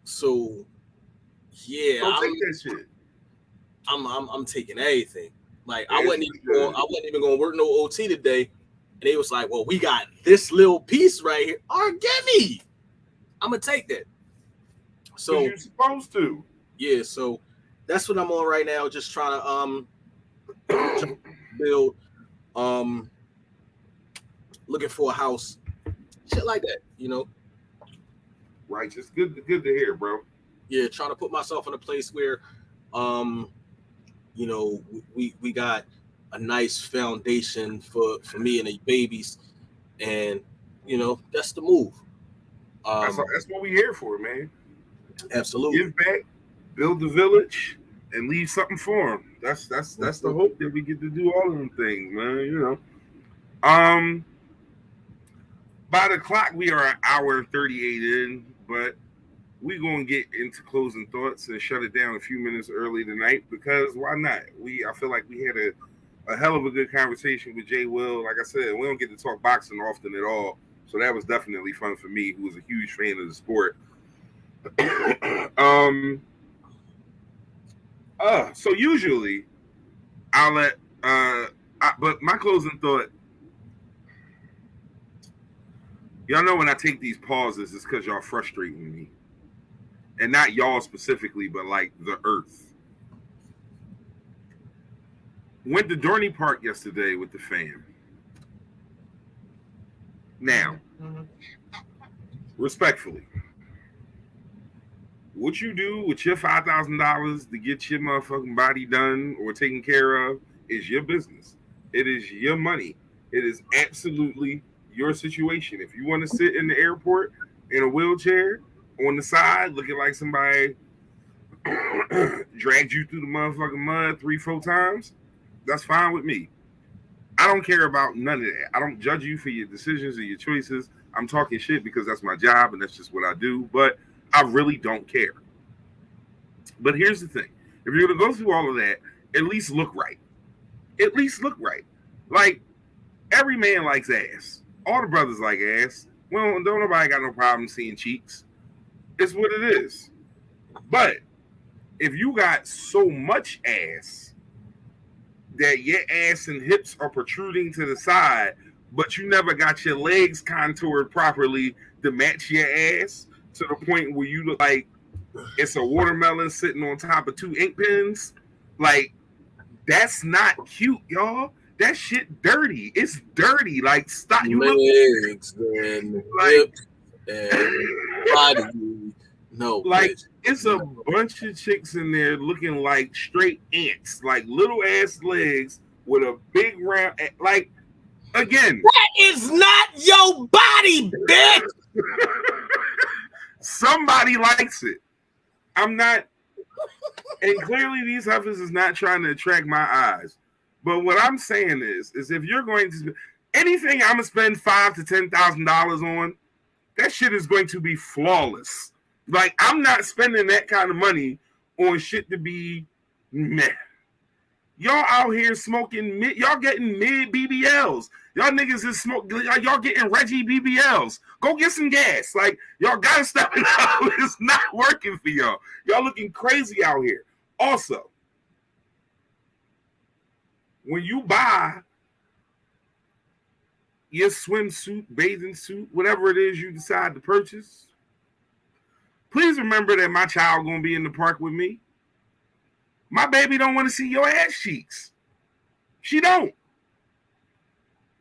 So yeah, don't take that shit. I'm taking everything. Like, I wasn't even going to work no OT today, and they was like, "Well, we got this little piece right here. All right, get me. I'm gonna take that." So you're supposed to. Yeah. So that's what I'm on right now. Just trying to build. Looking for a house, shit like that. You know. Right. Just good to hear, bro. Yeah, trying to put myself in a place where, you know, we got a nice foundation for me and the babies, and you know, that's the move. That's what we here for, man. Absolutely. Give back, build the village, and leave something for them. That's the hope that we get to do all of them things, man. You know. By the clock, we are an hour and 38 in, but we're going to get into closing thoughts and shut it down a few minutes early tonight, because why not? I feel like we had a hell of a good conversation with Jay Will. Like I said, we don't get to talk boxing often at all, so that was definitely fun for me, who was a huge fan of the sport. So usually I'll let but my closing thought, y'all know when I take these pauses, it's because y'all frustrating me. And not y'all specifically, but like the earth. Went to Dorney Park yesterday with the fam. Now, respectfully, what you do with your $5,000 to get your motherfucking body done or taken care of is your business. It is your money. It is absolutely your situation. If you want to sit in the airport in a wheelchair on the side looking like somebody dragged you through the motherfucking mud 3-4 times, that's fine with me. I don't care about none of that. I don't judge you for your decisions or your choices. I'm talking shit because that's my job and that's just what I do, but I really don't care. But here's the thing. If you're going to go through all of that, at least look right. At least look right. Like, Every man likes ass. All the brothers like ass. Well, don't nobody got no problem seeing cheeks. It's what it is. But if you got so much ass that your ass and hips are protruding to the side, but you never got your legs contoured properly to match your ass to the point where you look like it's a watermelon sitting on top of two ink pens, like that's not cute, y'all. That shit dirty. It's dirty. Like stop. You legs and like, hips and body. No, like bitch. it's a bunch of chicks in there looking like straight ants, like little ass legs with a big round. Like again, that is not your body, bitch. Somebody likes it. I'm not, and clearly these heifers is not trying to attract my eyes. But what I'm saying is if you're going to anything, I'm gonna spend $5,000 to $10,000 on, that shit is going to be flawless. Like I'm not spending that kind of money on shit to be meh. Y'all out here smoking mid, y'all getting mid BBLs. Y'all niggas is smoke. Y'all getting Reggie BBLs. Go get some gas. Like y'all gotta step it up. It's not working for y'all. Y'all looking crazy out here. Also, when you buy your swimsuit, bathing suit, whatever it is you decide to purchase, please remember that my child gonna be in the park with me. My baby don't want to see your ass cheeks. She don't.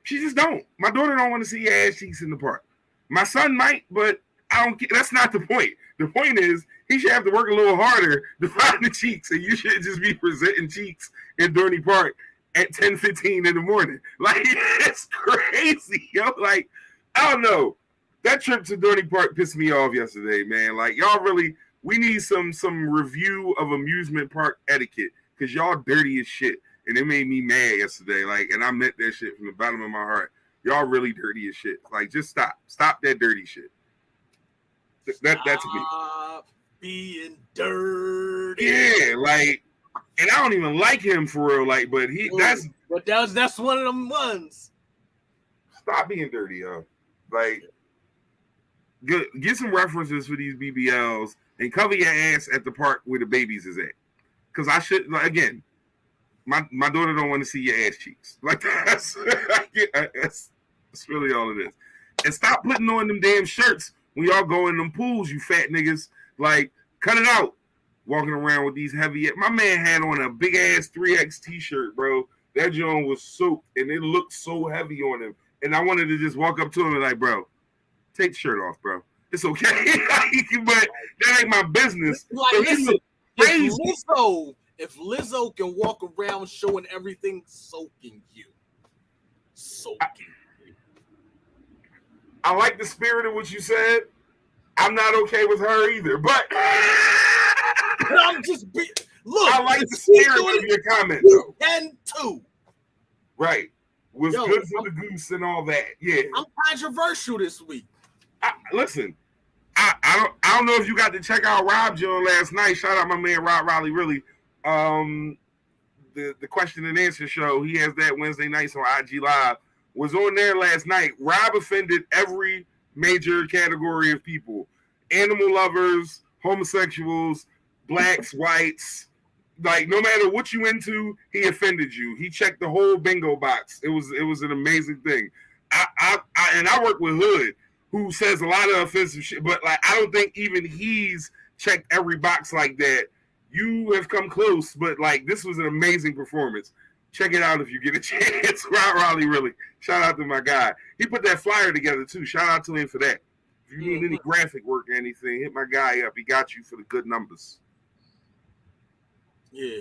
She just don't. My daughter don't want to see your ass cheeks in the park. My son might, but I don't. That's not the point. The point is he should have to work a little harder to find the cheeks, and you should just be presenting cheeks in Dorney Park at 10:15 in the morning. Like it's crazy, yo. Like I don't know. That trip to Dorney Park pissed me off yesterday, man. Like y'all really. We need some review of amusement park etiquette because y'all dirty as shit, and it made me mad yesterday. Like, and I meant that shit from the bottom of my heart. Y'all really dirty as shit. Like, just stop that dirty shit. That's me. Stop being dirty. Yeah, like, and I don't even like him for real. Like, but that's one of them ones. Stop being dirty, yo. Like, get some references for these BBLs. And cover your ass at the park where the babies is at. Because I should, like, again, my daughter don't want to see your ass cheeks. Like, that's really all it is. And stop putting on them damn shirts when y'all go in them pools, you fat niggas. Like, cut it out. Walking around with these heavy, my man had on a big ass 3X t-shirt, bro. That joint was soaked and it looked so heavy on him. And I wanted to just walk up to him and like, bro, take the shirt off, bro. It's okay, but that ain't my business. Like, listen, if Lizzo can walk around showing everything, so can you. I like the spirit of what you said. I'm not okay with her either, but I'm just look. I like the spirit of your comment, though. And two, right, was good for the goose and all that. Yeah, I'm controversial this week. Listen, I don't know if you got to check out Rob John last night. Shout out my man Rob Riley, really. The question and answer show, he has that Wednesday nights on IG Live. Was on there last night. Rob offended every major category of people: animal lovers, homosexuals, blacks, whites. Like no matter what you into, he offended you. He checked the whole bingo box. It was an amazing thing. I work with Hood, who says a lot of offensive shit, but like I don't think even he's checked every box like that. You have come close, but like this was an amazing performance. Check it out if you get a chance. Rob Raleigh, really. Shout out to my guy. He put that flyer together too. Shout out to him for that. If you need any graphic work or anything, hit my guy up. He got you for the good numbers. Yeah.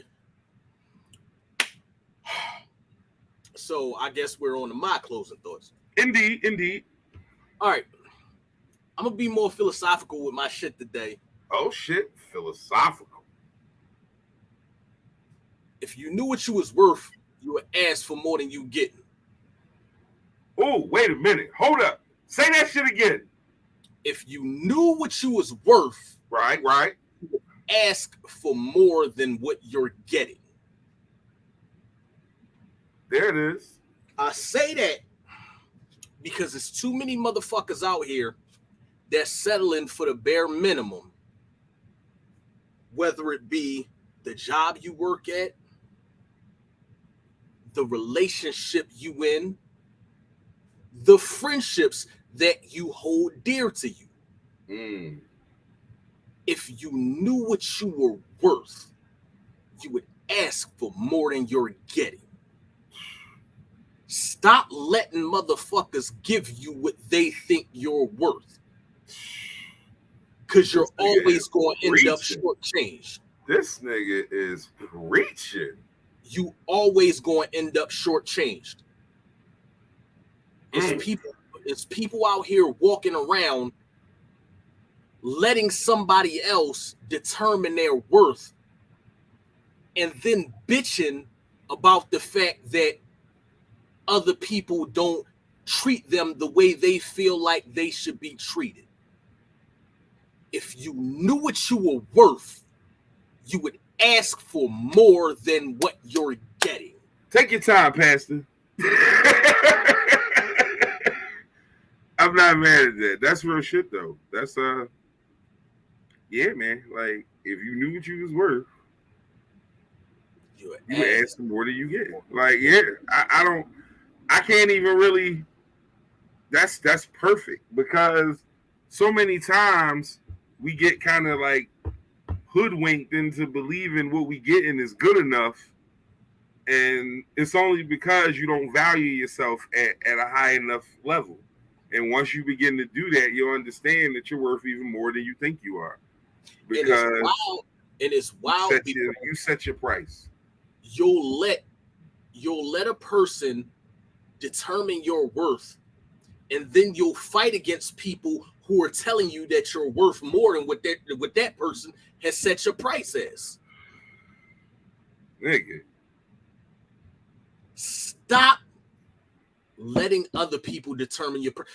So I guess we're on to my closing thoughts. Indeed. All right. I'm going to be more philosophical with my shit today. Oh, shit. Philosophical. If you knew what you was worth, you would ask for more than you getting. Oh, wait a minute. Hold up. Say that shit again. If you knew what you was worth, right, you would ask for more than what you're getting. There it is. I say that because there's too many motherfuckers out here that's settling for the bare minimum, whether it be the job you work at, the relationship you in, the friendships that you hold dear to you. If you knew what you were worth, you would ask for more than you're getting. Stop letting motherfuckers give you what they think you're worth. Because you're always going to end up shortchanged. This nigga is preaching. You always going to end up shortchanged. It's people out here walking around letting somebody else determine their worth and then bitching about the fact that other people don't treat them the way they feel like they should be treated. If you knew what you were worth, you would ask for more than what you're getting. Take your time, Pastor. I'm not mad at that. That's real shit, though. That's yeah, man. Like, if you knew what you was worth, you would ask for more than you get. Like, yeah, I can't even really. That's perfect, because so many times we get kind of like hoodwinked into believing what we getting is good enough, and it's only because you don't value yourself at a high enough level. And once you begin to do that, you'll understand that you're worth even more than you think you are. Because it's wild. You set your price. You'll let a person determine your worth, and then you'll fight against people who are telling you that you're worth more than what that person has set your price as. Nigga. Stop letting other people determine your price.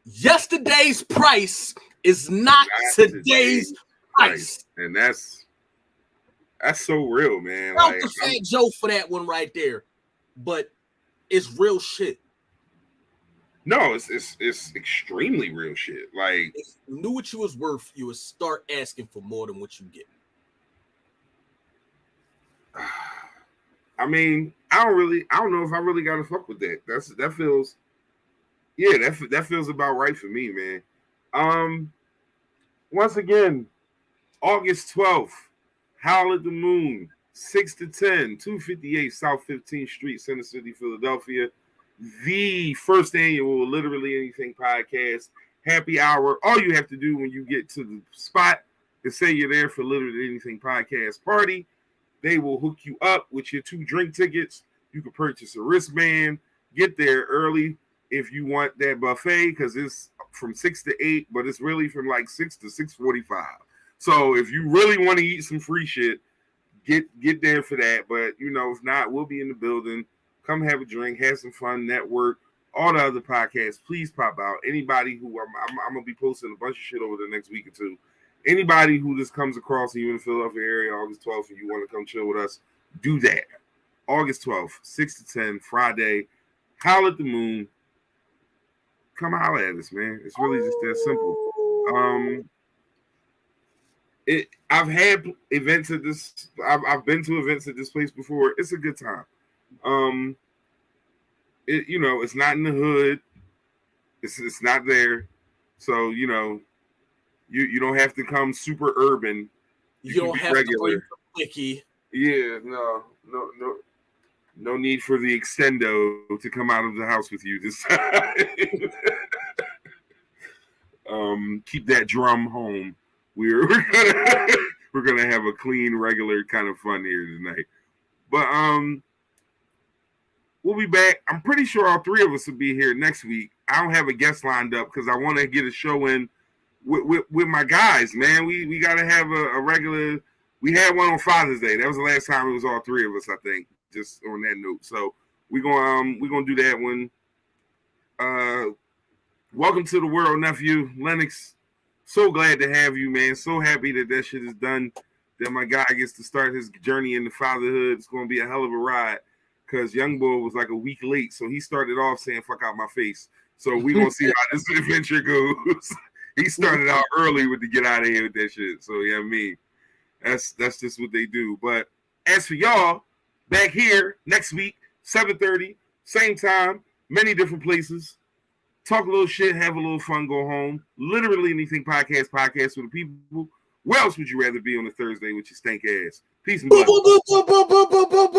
Yesterday's price is not today's price. And that's so real, man. Shout to Fat Joe for that one right there. But it's real shit. No, it's extremely real shit. Like, if you knew what you was worth, you would start asking for more than what you get. I mean, I don't know if I really gotta fuck with that. That feels, yeah, that feels about right for me, man. Once again, August 12th, Howl at the Moon, 6 to 10, 258 South 15th Street, Center City, Philadelphia. The first annual Literally Anything podcast happy hour. All you have to do when you get to the spot is say you're there for Literally Anything podcast party. They will hook you up with your 2 drink tickets. You can purchase a wristband. Get there early if you want that buffet, because it's from 6 to 8, but it's really from like 6 to 6:45. So if you really want to eat some free shit, get there for that. But, if not, we'll be in the building. Come have a drink, have some fun, network, all the other podcasts. Please pop out. Anybody who I'm going to be posting a bunch of shit over the next week or two. Anybody who just comes across you in the Philadelphia area August 12th and you want to come chill with us, do that. August 12th, 6 to 10, Friday. Howl at the Moon. Come holler at us, man. It's really just that simple. I've had events at this. I've been to events at this place before. It's a good time. It's not in the hood. It's not there. So, you don't have to come super urban. You don't have to bring the quickie. Yeah, no need for the extendo to come out of the house with you this time. Keep that drum home. We're gonna have a clean, regular kind of fun here tonight. But we'll be back. I'm pretty sure all 3 of us will be here next week. I don't have a guest lined up because I want to get a show in with my guys, man. We gotta have a regular. We had one on Father's Day. That was the last time it was all 3 of us, I think. Just on that note, so we're gonna do that one. Welcome to the world, nephew Lennox. So glad to have you, man. So happy that shit is done. That my guy gets to start his journey into fatherhood. It's gonna be a hell of a ride. because Young Boy was like a week late, so he started off saying "fuck out my face." So we gonna see how this adventure goes. He started out early with the get out of here with that shit. So yeah, that's just what they do. But as for y'all, back here next week, 7:30, same time, many different places. Talk a little shit, have a little fun, go home. Literally anything podcast for the people. Where else would you rather be on a Thursday with your stank ass? Peace and blessings.